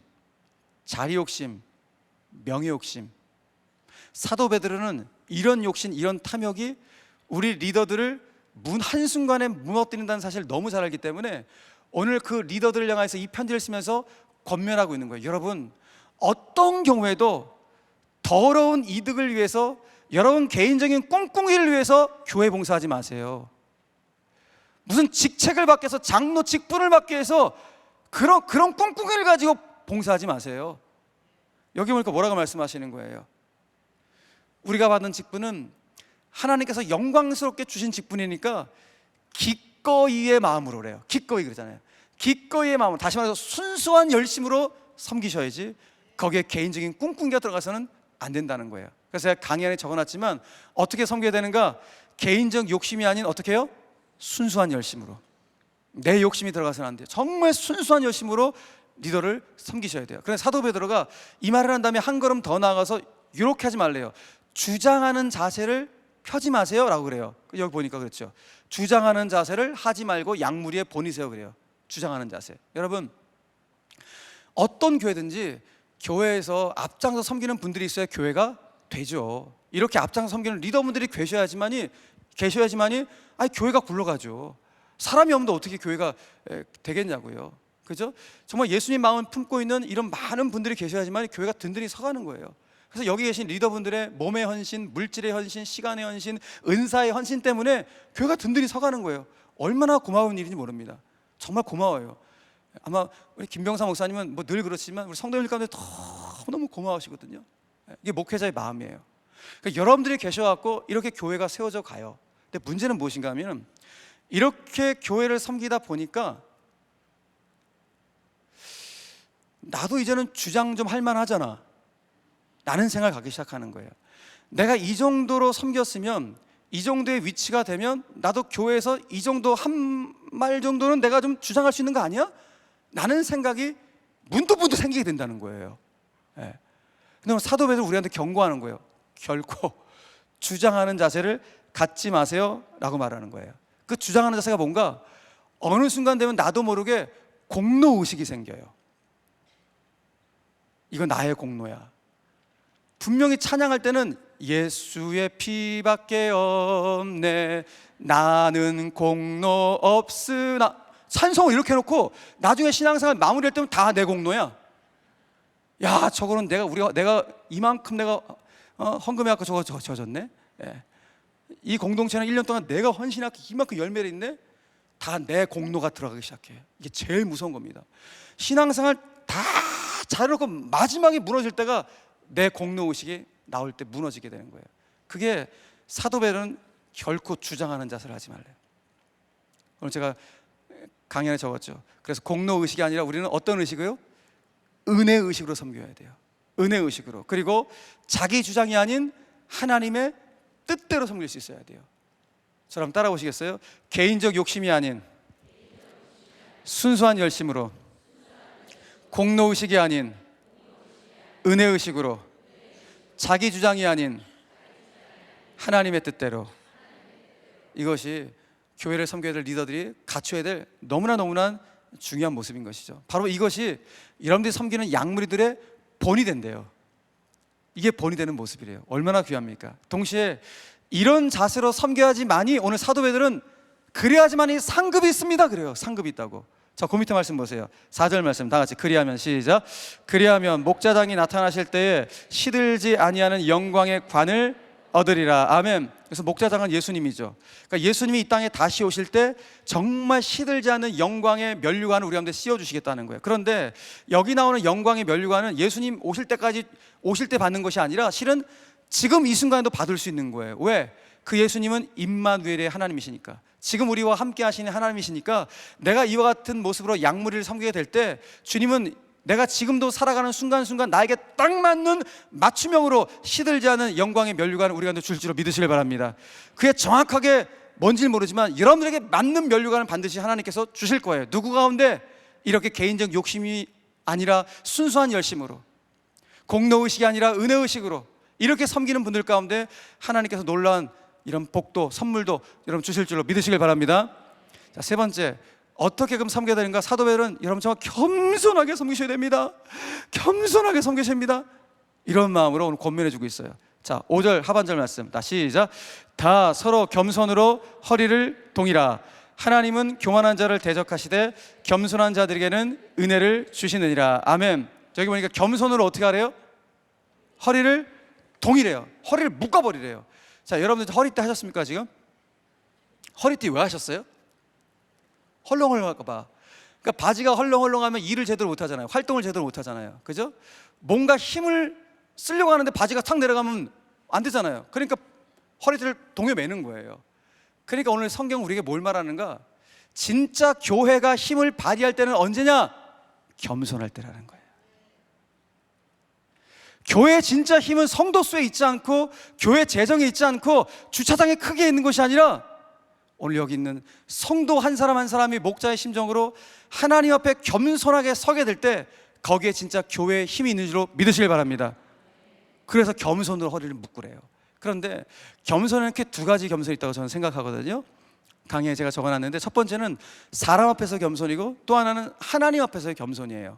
자리 욕심, 명예 욕심. 사도 베드로는 이런 욕심, 이런 탐욕이 우리 리더들을 한순간에 무너뜨린다는 사실을 너무 잘 알기 때문에 오늘 그 리더들을 향해서 이 편지를 쓰면서 권면하고 있는 거예요. 여러분, 어떤 경우에도 더러운 이득을 위해서, 여러분 개인적인 꿍꿍이를 위해서 교회 봉사하지 마세요. 무슨 직책을 받기 위해서, 장로 직분을 받기 위해서 그런 꿍꿍이를 가지고 봉사하지 마세요. 여기 보니까 뭐라고 말씀하시는 거예요? 우리가 받는 직분은 하나님께서 영광스럽게 주신 직분이니까 기꺼이의 마음으로 그래요. 기꺼이 그러잖아요. 기꺼이의 마음으로, 다시 말해서 순수한 열심으로 섬기셔야지 거기에 개인적인 꿍꿍이가 들어가서는 안 된다는 거예요. 그래서 제가 강의 안에 적어놨지만 어떻게 섬겨야 되는가? 개인적 욕심이 아닌 어떻게 해요? 순수한 열심으로. 내 욕심이 들어가서는 안 돼요. 정말 순수한 열심으로 리더를 섬기셔야 돼요. 그래서 사도 베드로가 이 말을 한 다음에 한 걸음 더 나아가서 이렇게 하지 말래요. 주장하는 자세를 펴지 마세요 라고 그래요. 여기 보니까 그렇죠. 주장하는 자세를 하지 말고 양무리에 본이세요 그래요. 주장하는 자세. 여러분, 어떤 교회든지 교회에서 앞장서 섬기는 분들이 있어야 교회가 되죠. 이렇게 앞장서 섬기는 리더분들이 계셔야지만이 교회가 굴러가죠. 사람이 없는데 어떻게 교회가 되겠냐고요. 그죠? 정말 예수님 마음을 품고 있는 이런 많은 분들이 계셔야지만 교회가 든든히 서가는 거예요. 그래서 여기 계신 리더분들의 몸의 헌신, 물질의 헌신, 시간의 헌신, 은사의 헌신 때문에 교회가 든든히 서가는 거예요. 얼마나 고마운 일인지 모릅니다. 정말 고마워요. 아마 우리 김병사 목사님은 뭐 늘 그렇지만 우리 성도님 가운데 너무 고마우시거든요. 이게 목회자의 마음이에요. 그러니까 여러분들이 계셔갖고 이렇게 교회가 세워져 가요. 근데 문제는 무엇인가 하면 이렇게 교회를 섬기다 보니까 나도 이제는 주장 좀 할 만하잖아 라는 생각을 갖기 시작하는 거예요. 내가 이 정도로 섬겼으면, 이 정도의 위치가 되면 나도 교회에서 이 정도 한 말 정도는 내가 좀 주장할 수 있는 거 아니야? 라는 생각이 문득문득 생기게 된다는 거예요. 예. 근데 사도 베드로 우리한테 경고하는 거예요. 결코 주장하는 자세를 갖지 마세요 라고 말하는 거예요. 그 주장하는 자세가 뭔가, 어느 순간 되면 나도 모르게 공로의식이 생겨요. 이거 나의 공로야. 분명히 찬양할 때는 예수의 피밖에 없네, 나는 공로 없으나, 찬송을 이렇게 해놓고 나중에 신앙생활 마무리할 때면 다 내 공로야. 야, 저거는 내가 이만큼 내가 헌금해갖고 저거 졌네. 예. 이 공동체는 1년 동안 내가 헌신해갖고 이만큼 열매를 있네. 다 내 공로가 들어가기 시작해. 이게 제일 무서운 겁니다. 신앙생활 다 잘해놓고 마지막에 무너질 때가 내 공로의식이 나올 때 무너지게 되는 거예요. 그게 사도 베드로는 결코 주장하는 자세를 하지 말래요. 오늘 제가 강연에 적었죠. 그래서 공로의식이 아니라 우리는 어떤 의식이요? 은혜의식으로 섬겨야 돼요. 은혜의식으로. 그리고 자기 주장이 아닌 하나님의 뜻대로 섬길 수 있어야 돼요. 저랑 따라오시겠어요? 개인적 욕심이 아닌 순수한 열심으로, 공로의식이 아닌 은혜의식으로, 자기 주장이 아닌 하나님의 뜻대로. 이것이 교회를 섬겨야 될 리더들이 갖춰야 될 너무나 중요한 모습인 것이죠. 바로 이것이 여러분들이 섬기는 양무리들의 본이 된대요. 이게 본이 되는 모습이래요. 얼마나 귀합니까? 동시에 이런 자세로 섬겨야지만이, 오늘 사도 베드로는 그래야지만이 상급이 있습니다 그래요. 상급이 있다고. 자, 그 밑에 말씀 보세요. 4절 말씀 다 같이 그리하면, 시작. 그리하면 목자장이 나타나실 때에 시들지 아니하는 영광의 관을 얻으리라. 아멘. 그래서 목자장은 예수님이죠. 그러니까 예수님이 이 땅에 다시 오실 때 정말 시들지 않는 영광의 면류관을 우리 가운데 씌워주시겠다는 거예요. 그런데 여기 나오는 영광의 면류관은 예수님 오실 때 받는 것이 아니라 실은 지금 이 순간에도 받을 수 있는 거예요. 왜? 그 예수님은 임마누엘의 하나님이시니까, 지금 우리와 함께 하시는 하나님이시니까, 내가 이와 같은 모습으로 양무리를 섬기게 될 때 주님은 내가 지금도 살아가는 순간순간 나에게 딱 맞는 맞춤형으로 시들지 않은 영광의 면류관을 우리가 줄 줄로 믿으시길 바랍니다. 그게 정확하게 뭔지는 모르지만 여러분들에게 맞는 면류관을 반드시 하나님께서 주실 거예요. 누구 가운데? 이렇게 개인적 욕심이 아니라 순수한 열심으로, 공로의식이 아니라 은혜의식으로 이렇게 섬기는 분들 가운데 하나님께서 놀라운 이런 복도, 선물도 여러분 주실 줄로 믿으시길 바랍니다. 자, 세 번째, 어떻게 그럼 섬겨야 되는가? 사도 베드로는 여러분 정말 겸손하게 섬기셔야 됩니다. 겸손하게 섬기셔야 됩니다. 이런 마음으로 오늘 권면해 주고 있어요. 자, 5절 하반절 말씀 다 시작. 다 서로 겸손으로 허리를 동이라. 하나님은 교만한 자를 대적하시되 겸손한 자들에게는 은혜를 주시느니라. 아멘. 저기 보니까 겸손으로 어떻게 하래요? 허리를 동이래요. 허리를 묶어버리래요. 자, 여러분들 허리띠 하셨습니까 지금? 허리띠 왜 하셨어요? 헐렁헐렁할까 봐. 그러니까 바지가 헐렁헐렁하면 일을 제대로 못하잖아요. 활동을 제대로 못하잖아요. 그죠? 뭔가 힘을 쓰려고 하는데 바지가 탁 내려가면 안 되잖아요. 그러니까 허리띠를 동여 매는 거예요. 그러니까 오늘 성경 우리에게 뭘 말하는가? 진짜 교회가 힘을 발휘할 때는 언제냐? 겸손할 때라는 거예요. 교회의 진짜 힘은 성도 수에 있지 않고 교회 재정에 있지 않고 주차장에 크게 있는 것이 아니라 오늘 여기 있는 성도 한 사람 한 사람이 목자의 심정으로 하나님 앞에 겸손하게 서게 될 때 거기에 진짜 교회의 힘이 있는 줄로 믿으시길 바랍니다. 그래서 겸손으로 허리를 묶으래요. 그런데 겸손은 이렇게 두 가지 겸손이 있다고 저는 생각하거든요. 강의에 제가 적어놨는데 첫 번째는 사람 앞에서 겸손이고 또 하나는 하나님 앞에서의 겸손이에요.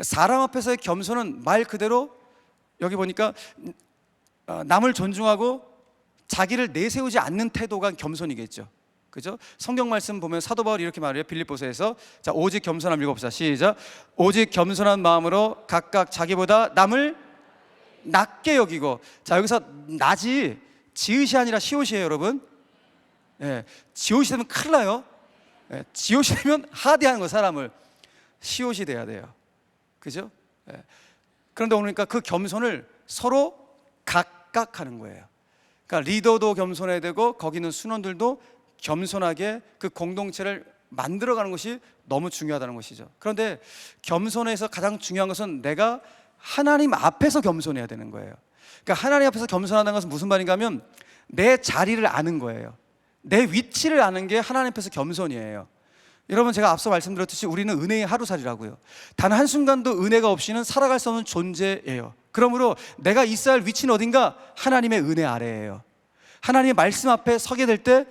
사람 앞에서의 겸손은 말 그대로 여기 보니까 남을 존중하고 자기를 내세우지 않는 태도가 겸손이겠죠. 그죠? 성경 말씀 보면 사도 바울이 이렇게 말해요. 빌립보서에서. 자, 오직 겸손함 읽어봅시다. 시작. 오직 겸손한 마음으로 각각 자기보다 남을 낮게 여기고. 자, 여기서 낮이 지읒이 아니라 시옷이에요, 여러분. 예, 지읒이 되면 큰일 나요. 예, 지읒이 되면 하대하는 거, 사람을. 시옷이 돼야 돼요. 그죠? 예. 그런데 오늘 그러니까 그 겸손을 서로 각각 하는 거예요. 그러니까 리더도 겸손해야 되고 거기 있는 순원들도 겸손하게 그 공동체를 만들어가는 것이 너무 중요하다는 것이죠. 그런데 겸손에서 가장 중요한 것은 내가 하나님 앞에서 겸손해야 되는 거예요. 그러니까 하나님 앞에서 겸손하다는 것은 무슨 말인가 하면 내 자리를 아는 거예요. 내 위치를 아는 게 하나님 앞에서 겸손이에요. 여러분, 제가 앞서 말씀드렸듯이 우리는 은혜의 하루살이라고요. 단 한순간도 은혜가 없이는 살아갈 수 없는 존재예요. 그러므로 내가 있어야 할 위치는 어딘가? 하나님의 은혜 아래예요. 하나님의 말씀 앞에 서게 될 때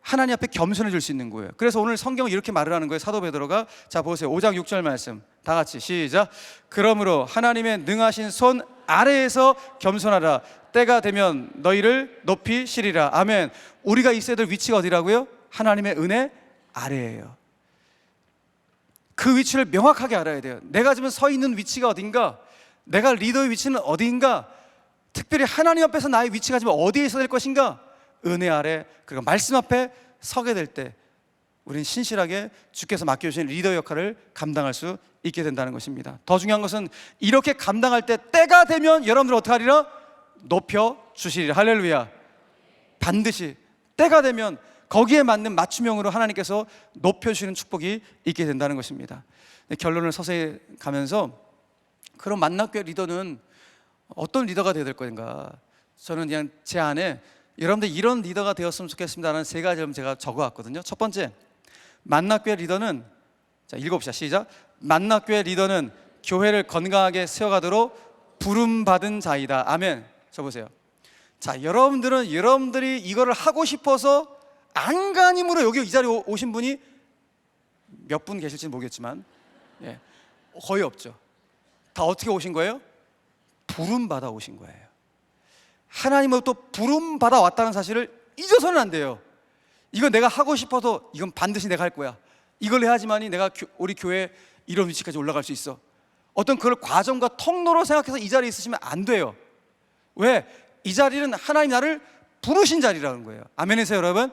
하나님 앞에 겸손해질 수 있는 거예요. 그래서 오늘 성경은 이렇게 말을 하는 거예요. 사도 베드로가, 자 보세요, 5장 6절 말씀 다 같이 시작. 그러므로 하나님의 능하신 손 아래에서 겸손하라. 때가 되면 너희를 높이 시리라. 아멘. 우리가 있어야 될 위치가 어디라고요? 하나님의 은혜 아래예요. 그 위치를 명확하게 알아야 돼요. 내가 지금 서 있는 위치가 어딘가, 내가 리더의 위치는 어디인가, 특별히 하나님 앞에서 나의 위치가 지금 어디에 있어야 될 것인가, 은혜 아래, 그리고 말씀 앞에 서게 될 때 우리는 신실하게 주께서 맡겨주신 리더 역할을 감당할 수 있게 된다는 것입니다. 더 중요한 것은 이렇게 감당할 때 때가 되면 여러분들 어떻게 하리라? 높여주시리라. 할렐루야. 반드시 때가 되면 거기에 맞는 맞춤형으로 하나님께서 높여주시는 축복이 있게 된다는 것입니다. 결론을 서서히 가면서, 그럼 만나교회 리더는 어떤 리더가 되어야 될 건가? 저는 그냥 제 안에 여러분들 이런 리더가 되었으면 좋겠습니다라는 세 가지 좀 제가 적어왔거든요. 첫 번째, 만나교회 리더는, 자 읽어봅시다. 시작. 만나교회 리더는 교회를 건강하게 세워가도록 부름받은 자이다. 아멘. 저 보세요. 자, 여러분들이 이거를 하고 싶어서 안간힘으로 여기 이 자리에 오신 분이 몇 분 계실지는 모르겠지만, 거의 없죠. 다 어떻게 오신 거예요? 부름받아 오신 거예요. 하나님으로부터 부름받아 왔다는 사실을 잊어서는 안 돼요. 이건 내가 하고 싶어서 이건 반드시 내가 할 거야, 이걸 해야지만이 내가 우리 교회 이런 위치까지 올라갈 수 있어. 어떤 그걸 과정과 통로로 생각해서 이 자리에 있으시면 안 돼요. 왜? 이 자리는 하나님 나를 부르신 자리라는 거예요. 아멘이세요 여러분?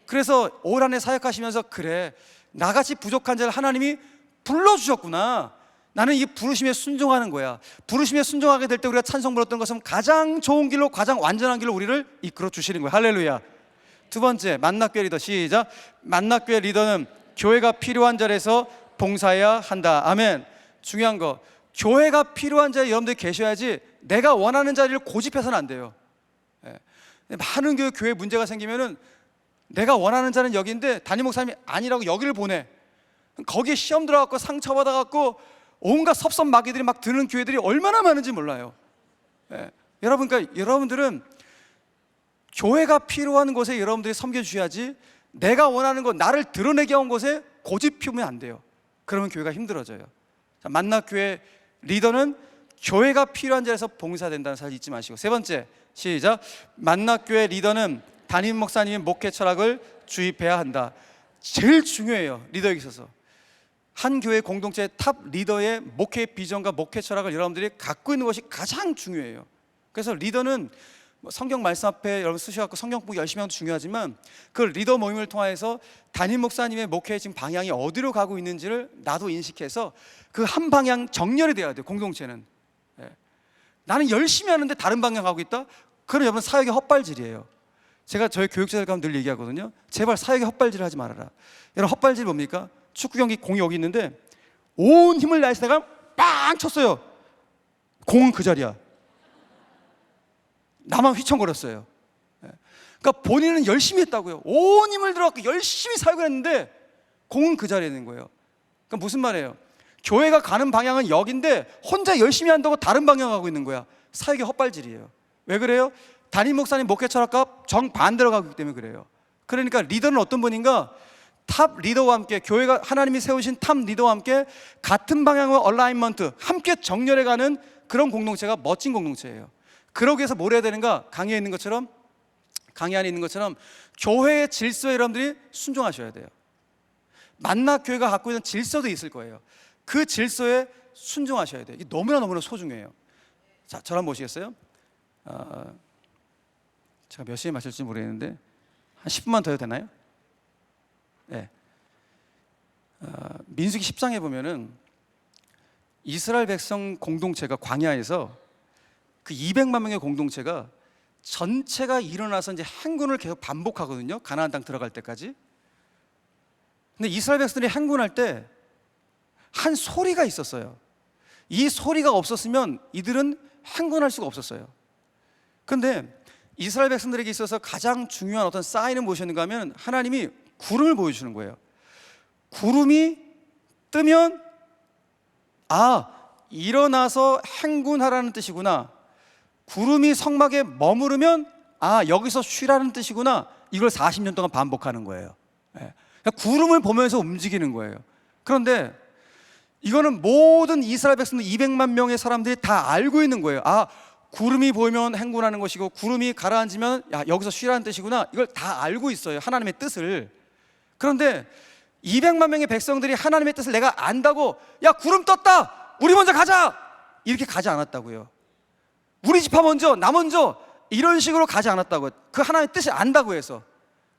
그래서 올 한 해 사역하시면서, 그래, 나같이 부족한 자를 하나님이 불러주셨구나, 나는 이 부르심에 순종하는 거야. 부르심에 순종하게 될 때 우리가 찬송 불렀던 것은 가장 좋은 길로, 가장 완전한 길로 우리를 이끌어 주시는 거예요. 할렐루야. 두 번째, 만나교회 리더. 시작. 만나교회 리더는 교회가 필요한 자리에서 봉사해야 한다. 아멘. 중요한 거, 교회가 필요한 자리에 여러분들이 계셔야지 내가 원하는 자리를 고집해서는 안 돼요. 많은 교회 문제가 생기면은 내가 원하는 자는 여기인데 담임 목사님이 아니라고 여기를 보내. 거기에 시험 들어갖고 상처받아갖고 온갖 섭섭마귀들이 막 드는 교회들이 얼마나 많은지 몰라요. 그러니까 여러분들은 교회가 필요한 곳에 여러분들이 섬겨주셔야지, 내가 원하는 것, 나를 드러내게 한 곳에 고집 피우면 안 돼요. 그러면 교회가 힘들어져요. 자, 만나교회 리더는 교회가 필요한 자리에서 봉사된다는 사실 잊지 마시고. 세 번째, 시작. 만나교회 리더는 담임 목사님의 목회 철학을 주입해야 한다. 제일 중요해요, 리더에게 있어서. 한 교회 공동체의 탑 리더의 목회 비전과 목회 철학을 여러분들이 갖고 있는 것이 가장 중요해요. 그래서 리더는 성경 말씀 앞에 여러분 쓰셔갖고 성경 보기 열심히 하는 것도 중요하지만, 그 리더 모임을 통해서 담임 목사님의 목회의 지금 방향이 어디로 가고 있는지를 나도 인식해서 그 한 방향 정렬이 돼야 돼요. 공동체는. 나는 열심히 하는데 다른 방향 가고 있다? 그럼 여러분 사역의 헛발질이에요. 제가 저희 교육자들 가면 늘 얘기하거든요. 제발 사역의 헛발질을 하지 말아라. 여러분, 헛발질이 뭡니까? 축구 경기 공이 여기 있는데 온 힘을 다해서 내가 빵 쳤어요. 공은 그 자리야. 나만 휘청거렸어요. 그러니까 본인은 열심히 했다고요. 온 힘을 들어갖고 열심히 사역을 했는데 공은 그 자리에 있는 거예요. 그러니까 무슨 말이에요? 교회가 가는 방향은 여긴데 혼자 열심히 한다고 다른 방향 가고 있는 거야. 사역의 헛발질이에요. 왜 그래요? 담임 목사님 목회 철학과 정반대로 가기 때문에 그래요. 그러니까 리더는 어떤 분인가? 탑 리더와 함께, 교회가 하나님이 세우신 탑 리더와 함께 같은 방향으로 얼라인먼트, 함께 정렬해가는 그런 공동체가 멋진 공동체예요. 그러기 위해서 뭘 해야 되는가? 강의 안에 있는 것처럼 교회의 질서에 여러분들이 순종하셔야 돼요. 만나교회가 갖고 있는 질서도 있을 거예요. 그 질서에 순종하셔야 돼요. 이게 너무나 소중해요. 자, 저를 한번 보시겠어요? 제가 몇 시에 마실지 모르겠는데 한 10분만 더 해도 되나요? 네. 민수기 10장에 보면은 이스라엘 백성 공동체가 광야에서 그 200만 명의 공동체가 전체가 일어나서 이제 행군을 계속 반복하거든요. 가나안 땅 들어갈 때까지. 근데 이스라엘 백성들이 행군할 때 한 소리가 있었어요. 이 소리가 없었으면 이들은 행군할 수가 없었어요. 그런데 이스라엘 백성들에게 있어서 가장 중요한 어떤 사인은 무엇이었는가 하면 하나님이 구름을 보여주는 거예요. 구름이 뜨면 일어나서 행군하라는 뜻이구나. 구름이 성막에 머무르면 여기서 쉬라는 뜻이구나. 이걸 40년 동안 반복하는 거예요. 그러니까 구름을 보면서 움직이는 거예요. 그런데 이거는 모든 이스라엘 백성들 200만 명의 사람들이 다 알고 있는 거예요. 구름이 보이면 행군하는 것이고 구름이 가라앉으면 여기서 쉬라는 뜻이구나. 이걸 다 알고 있어요, 하나님의 뜻을. 그런데 200만 명의 백성들이 하나님의 뜻을 내가 안다고 구름 떴다, 우리 먼저 가자, 이렇게 가지 않았다고요. 우리 집화 먼저, 나 먼저, 이런 식으로 가지 않았다고요. 그 하나님의 뜻을 안다고 해서.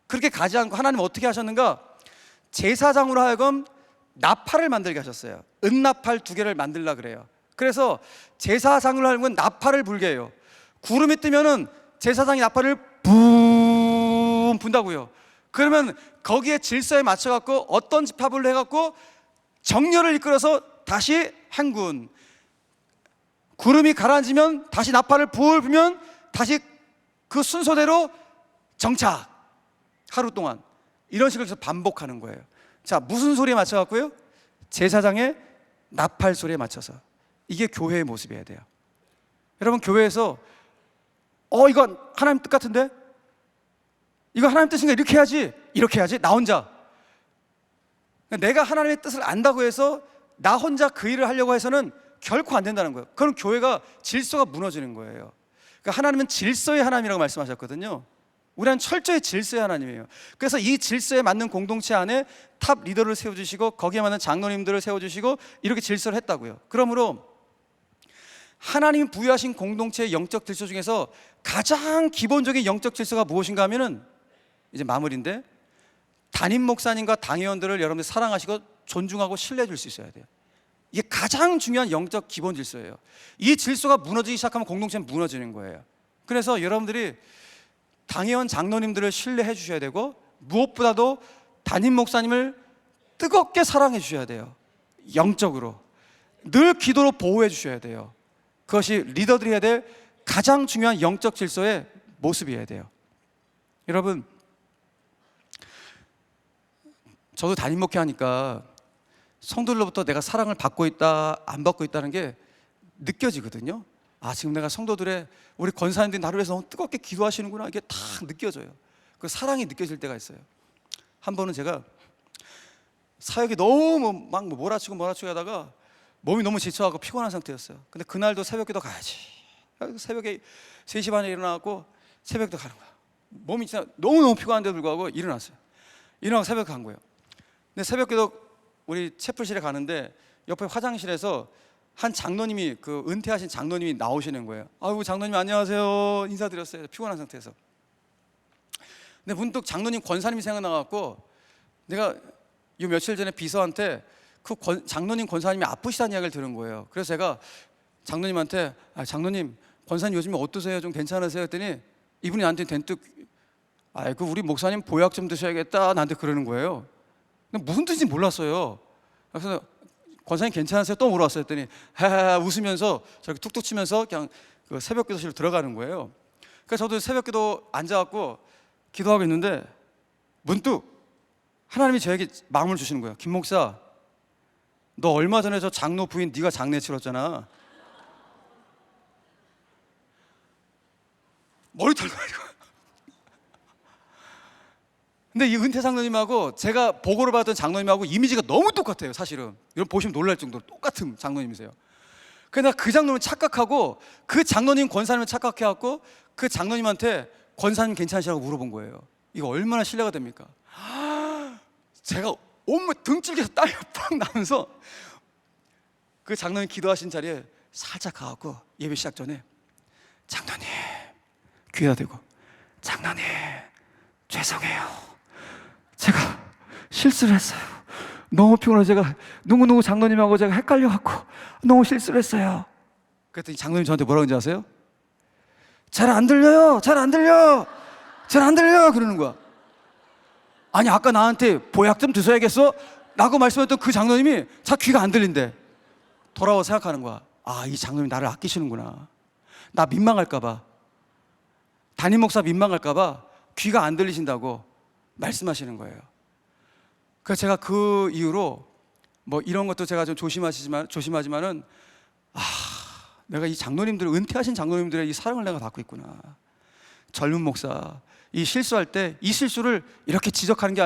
그렇게 가지 않고 하나님은 어떻게 하셨는가? 제사장으로 하여금 나팔을 만들게 하셨어요. 은나팔 2개를 만들라 그래요. 그래서 제사장으로 하여금 나팔을 불게 해요. 구름이 뜨면은 제사장이 나팔을 붐 분다고요. 그러면 거기에 질서에 맞춰갖고 어떤 집합을 해갖고 정렬을 이끌어서 다시 행군. 구름이 가라앉으면 다시 나팔을 불 불면 다시 그 순서대로 정착. 하루 동안 이런 식으로 해서 반복하는 거예요. 자, 무슨 소리에 맞춰갖고요? 제사장의 나팔 소리에 맞춰서. 이게 교회의 모습이어야 돼요. 여러분, 교회에서 이건 하나님 뜻 같은데? 이거 하나님 뜻인가? 이렇게 해야지, 이렇게 해야지, 나 혼자. 내가 하나님의 뜻을 안다고 해서 나 혼자 그 일을 하려고 해서는 결코 안 된다는 거예요. 그럼 교회가 질서가 무너지는 거예요. 그러니까 하나님은 질서의 하나님이라고 말씀하셨거든요. 우리는 철저히 질서의 하나님이에요. 그래서 이 질서에 맞는 공동체 안에 탑 리더를 세워주시고 거기에 맞는 장로님들을 세워주시고 이렇게 질서를 했다고요. 그러므로 하나님이 부여하신 공동체의 영적 질서 중에서 가장 기본적인 영적 질서가 무엇인가 하면은 이제 마무리인데, 담임 목사님과 당회원들을 여러분들 사랑하시고 존중하고 신뢰해 줄 수 있어야 돼요. 이게 가장 중요한 영적 기본 질서예요. 이 질서가 무너지기 시작하면 공동체는 무너지는 거예요. 그래서 여러분들이 당회원 장로님들을 신뢰해 주셔야 되고, 무엇보다도 담임 목사님을 뜨겁게 사랑해 주셔야 돼요. 영적으로 늘 기도로 보호해 주셔야 돼요. 그것이 리더들이 해야 될 가장 중요한 영적 질서의 모습이어야 돼요. 여러분, 저도 담임 목회하니까 성도들로부터 내가 사랑을 받고 있다 안 받고 있다는 게 느껴지거든요. 지금 내가 성도들의, 우리 권사님들이 나를 위해서 너무 뜨겁게 기도하시는구나, 이게 다 느껴져요. 그 사랑이 느껴질 때가 있어요. 한 번은 제가 사역이 너무 막 몰아치고 하다가 몸이 너무 지쳐가고 피곤한 상태였어요. 근데 그날도 새벽기도 가야지. 새벽에 3시 반에 일어나고 새벽기도 가는 거야. 몸이 진짜 너무너무 피곤한데도 불구하고 일어났어요. 일어나고 새벽 간 거예요. 근데 새벽기도 우리 채플실에 가는데 옆에 화장실에서 한 장로님이, 그 은퇴하신 장로님이 나오시는 거예요. 장로님 안녕하세요, 인사드렸어요. 피곤한 상태에서. 근데 문득 장로님 권사님이 생각나갖고, 내가 이 며칠 전에 비서한테 그 장로님 권사님이 아프시다는 이야기를 들은 거예요. 그래서 제가 장로님한테 장로님, 권사님 요즘에 어떠세요? 좀 괜찮으세요? 했더니 이분이 나한테 된뜩 우리 목사님 보약 좀 드셔야겠다, 나한테 그러는 거예요. 근데 무슨 뜻인지 몰랐어요. 그래서 권사님 괜찮으세요? 또 물어봤어요. 했더니 웃으면서 저렇게 툭툭 치면서 그냥 그 새벽 기도실로 들어가는 거예요. 그래서 저도 새벽 기도 앉아갖고 기도하고 있는데 문득 하나님이 저에게 마음을 주시는 거예요. 김 목사, 너 얼마 전에 저 장로 부인 네가 장례 치렀잖아. 머리 털고 이거. 근데 이 은퇴 장로님하고 제가 보고를 받았던 장로님하고 이미지가 너무 똑같아요. 사실은 여러분 보시면 놀랄 정도로 똑같은 장로님이세요. 그래서 그 장로님을 착각하고 그 장로님 권사님을 착각해갖고 그 장로님한테 권사님 괜찮으시라고 물어본 거예요. 이거 얼마나 신뢰가 됩니까? 제가 온몸 등줄기에서 땀이 팍 나면서 그 장로님 기도하신 자리에 살짝 가갖고 예배 시작 전에 장로님 귀에다 대고, 장로님 죄송해요, 제가 실수를 했어요. 너무 피곤해서 제가 누구누구 장로님하고 제가 헷갈려갖고 너무 실수를 했어요. 그랬더니 장로님 저한테 뭐라고 하는지 아세요? 잘 안 들려요, 잘 안 들려, 잘 안 들려 그러는 거야. 아니 아까 나한테 보약 좀 드셔야겠어? 라고 말씀했던 그 장로님이 자 귀가 안 들린대. 돌아와 생각하는 거야. 아, 이 장로님이 나를 아끼시는구나. 나 민망할까 봐, 담임 목사 민망할까 봐 귀가 안 들리신다고 말씀하시는 거예요. 그래서 제가 그 이후로 뭐 이런 것도 제가 좀 조심하지만은 내가 이 장로님들, 은퇴하신 장로님들의 이 사랑을 내가 받고 있구나. 젊은 목사 이 실수할 때 이 실수를 이렇게 지적하는 게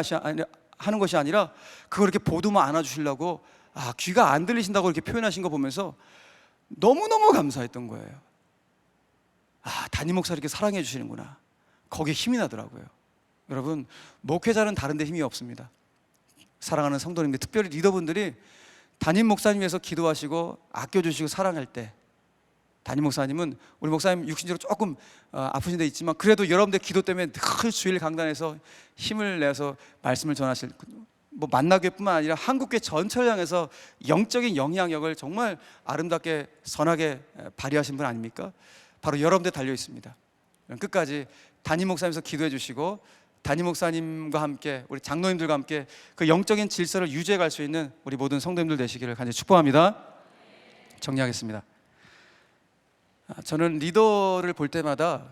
하는 것이 아니라 그걸 이렇게 보듬어 안아주시려고 귀가 안 들리신다고 이렇게 표현하신 거 보면서 너무너무 감사했던 거예요. 담임 목사 이렇게 사랑해 주시는구나. 거기에 힘이 나더라고요. 여러분, 목회자는 다른 데 힘이 없습니다. 사랑하는 성도님들, 특별히 리더분들이 담임 목사님 위해서 기도하시고 아껴주시고 사랑할 때, 담임 목사님은 우리 목사님 육신적으로 조금 아프신 데 있지만 그래도 여러분들 기도 때문에 늘 주일 강단에서 힘을 내서 말씀을 전하실, 뭐 만나교회뿐만 아니라 한국교회 전체를 향해서 영적인 영향력을 정말 아름답게 선하게 발휘하신 분 아닙니까? 바로 여러분들 달려 있습니다. 끝까지 담임 목사님께서 기도해 주시고 담임 목사님과 함께 우리 장로님들과 함께 그 영적인 질서를 유지해 갈 수 있는 우리 모든 성도님들 되시기를 간절히 축복합니다. 정리하겠습니다. 저는 리더를 볼 때마다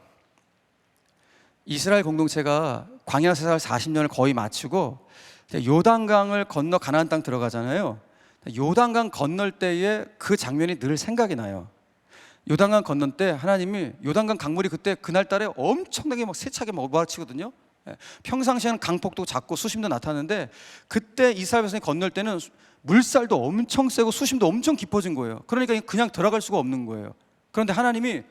이스라엘 공동체가 광야 생활 40년을 거의 마치고 요단강을 건너 가나안 땅 들어가잖아요. 요단강 건널 때의 그 장면이 늘 생각이 나요. 요단강 건널 때 하나님이 요단강 강물이 그때 그날따라 엄청나게 막 세차게 몰아치거든요. 평상시에는 강폭도 작고 수심도 나타나는데 그때 이스라엘 백성이 건널 때는 물살도 엄청 세고 수심도 엄청 깊어진 거예요. 그러니까 그냥 들어갈 수가 없는 거예요. 그런데 하나님이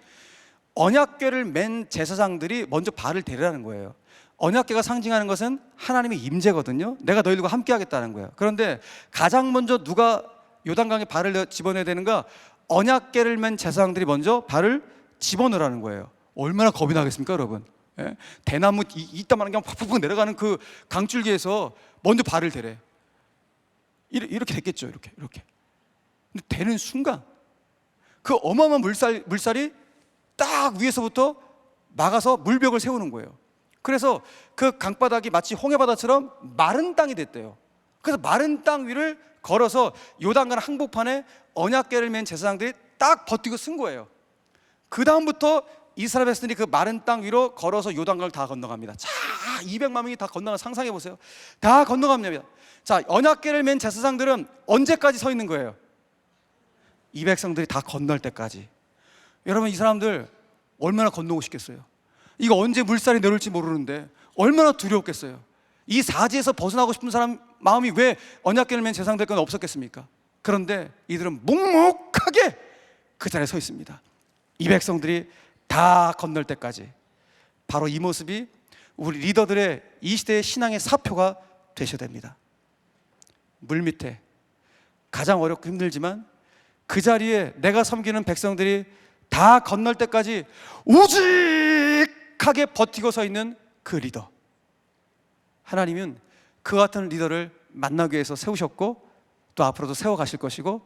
언약궤를 맨 제사장들이 먼저 발을 대라는 거예요. 언약궤가 상징하는 것은 하나님의 임재거든요. 내가 너희들과 함께 하겠다는 거예요. 그런데 가장 먼저 누가 요단강에 발을 집어넣어야 되는가? 언약궤를 맨 제사장들이 먼저 발을 집어넣으라는 거예요. 얼마나 겁이 나겠습니까, 여러분? 대나무 이따만한 게 팍팍팍 내려가는 그 강줄기에서 먼저 발을 대래. 이렇게 됐겠죠, 이렇게. 근데 되는 순간 그 어마어마한 물살이 딱 위에서부터 막아서 물벽을 세우는 거예요. 그래서 그 강바닥이 마치 홍해바다처럼 마른 땅이 됐대요. 그래서 마른 땅 위를 걸어서 요단강 항복판에 언약궤를 맨 제사장들이 딱 버티고 쓴 거예요. 그 다음부터 이스라엘 백성들이 그 마른 땅 위로 걸어서 요단강을 다 건너갑니다. 자, 200만 명이 다 건너가, 상상해 보세요. 다 건너갑니다. 자, 언약궤를 맨 제사장들은 언제까지 서 있는 거예요? 이 백성들이 다 건널 때까지. 여러분, 이 사람들 얼마나 건너고 싶겠어요? 이거 언제 물살이 내려올지 모르는데 얼마나 두려웠겠어요? 이 사지에서 벗어나고 싶은 사람 마음이 왜 언약궤를 맨 제사장들은 없었겠습니까? 그런데 이들은 묵묵하게 그 자리에 서 있습니다. 이 백성들이 다 건널 때까지. 바로 이 모습이 우리 리더들의 이 시대의 신앙의 사표가 되셔야 됩니다. 물 밑에 가장 어렵고 힘들지만 그 자리에 내가 섬기는 백성들이 다 건널 때까지 우직하게 버티고 서 있는 그 리더. 하나님은 그 같은 리더를 만나기 위해서 세우셨고 또 앞으로도 세워가실 것이고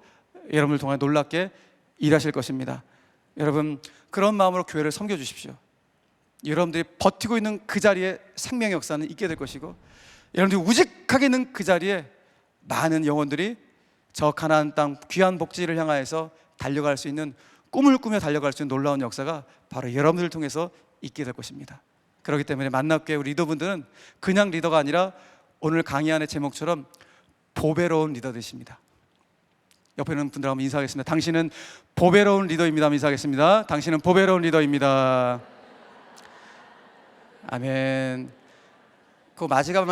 여러분을 통해 놀랍게 일하실 것입니다. 여러분, 그런 마음으로 교회를 섬겨주십시오. 여러분들이 버티고 있는 그 자리에 생명의 역사는 있게 될 것이고 여러분들이 우직하게 있는 그 자리에 많은 영혼들이 저 가나안 땅 귀한 복지를 향하여서 달려갈 수 있는, 꿈을 꾸며 달려갈 수 있는 놀라운 역사가 바로 여러분들을 통해서 있게 될 것입니다. 그렇기 때문에 만납교회 우리 리더분들은 그냥 리더가 아니라 오늘 강의안의 제목처럼 보배로운 리더들이십니다. 옆에 있는 분들 한번 인사하겠습니다. 당신은 보배로운 리더입니다. 인사하겠습니다. 당신은 보배로운 리더입니다. 아멘. 그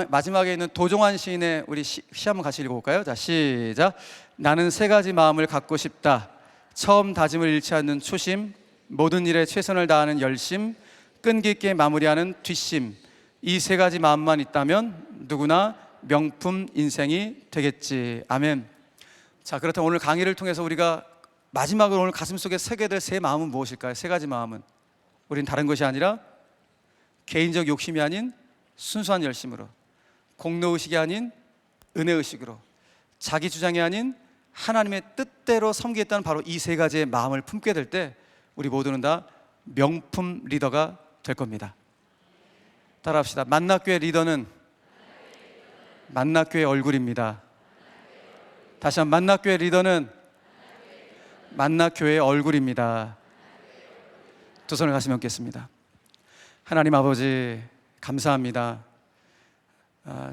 마지막에 있는 도종환 시인의 우리 시 한번 같이 읽어볼까요? 자, 시작. 나는 세 가지 마음을 갖고 싶다. 처음 다짐을 잃지 않는 초심, 모든 일에 최선을 다하는 열심, 끈기 있게 마무리하는 뒷심. 이 세 가지 마음만 있다면 누구나 명품 인생이 되겠지. 아멘. 자, 그렇다면 오늘 강의를 통해서 우리가 마지막으로 오늘 가슴속에 새게 될 세 마음은 무엇일까요? 세 가지 마음은 우린 다른 것이 아니라 개인적 욕심이 아닌 순수한 열심으로, 공로의식이 아닌 은혜의식으로, 자기 주장이 아닌 하나님의 뜻대로 섬기겠다는 바로 이 세 가지의 마음을 품게 될 때 우리 모두는 다 명품 리더가 될 겁니다. 따라합시다. 만나교회 리더는 만나교회 얼굴입니다. 다시 한번, 만나교회 리더는 만나교회의 얼굴입니다. 두 손을 가슴에 얹겠습니다. 하나님 아버지, 감사합니다.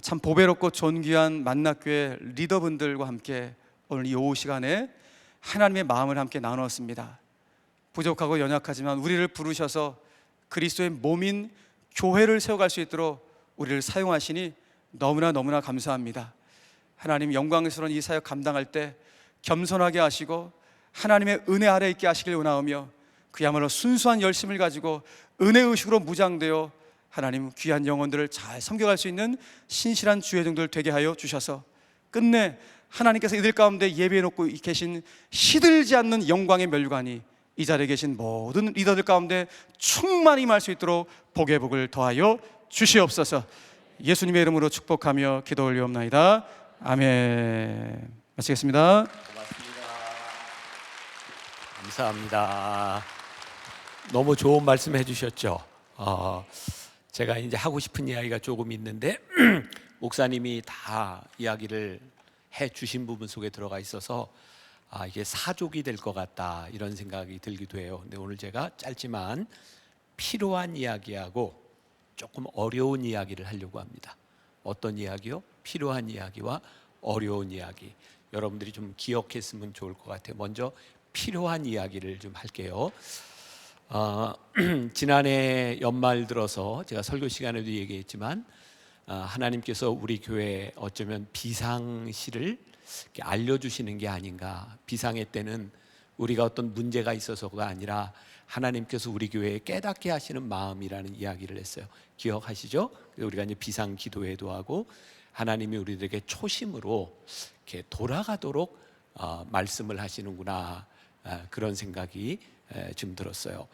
참 보배롭고 존귀한 만나교회 리더분들과 함께 오늘 이 오후 시간에 하나님의 마음을 함께 나누었습니다. 부족하고 연약하지만 우리를 부르셔서 그리스도의 몸인 교회를 세워갈 수 있도록 우리를 사용하시니 너무나 감사합니다. 하나님, 영광스러운 이 사역 감당할 때 겸손하게 하시고 하나님의 은혜 아래 있게 하시길 원하오며, 그야말로 순수한 열심을 가지고 은혜의식으로 무장되어 하나님 귀한 영혼들을 잘 섬겨갈 수 있는 신실한 주여종들 되게 하여 주셔서 끝내 하나님께서 이들 가운데 예배해 놓고 계신 시들지 않는 영광의 면류관이 이 자리에 계신 모든 리더들 가운데 충만히 임할 수 있도록 복의 복을 더하여 주시옵소서. 예수님의 이름으로 축복하며 기도 올리옵나이다. 아멘. 마치겠습니다. 고맙습니다. 감사합니다. 너무 좋은 말씀 해주셨죠. 제가 이제 하고 싶은 이야기가 조금 있는데 목사님이 다 이야기를 해주신 부분 속에 들어가 있어서 이게 사족이 될 것 같다 이런 생각이 들기도 해요. 근데 오늘 제가 짧지만 필요한 이야기하고 조금 어려운 이야기를 하려고 합니다. 어떤 이야기요? 필요한 이야기와 어려운 이야기. 여러분들이 좀 기억했으면 좋을 것 같아요. 먼저 필요한 이야기를 좀 할게요. 지난해 연말 들어서 제가 설교 시간에도 얘기했지만 하나님께서 우리 교회에 어쩌면 비상시를 알려주시는 게 아닌가. 비상의 때는 우리가 어떤 문제가 있어서가 아니라 하나님께서 우리 교회에 깨닫게 하시는 마음이라는 이야기를 했어요. 기억하시죠? 우리가 이제 비상 기도회도 하고 하나님이 우리들에게 초심으로 이렇게 돌아가도록 말씀을 하시는구나, 그런 생각이 좀 들었어요.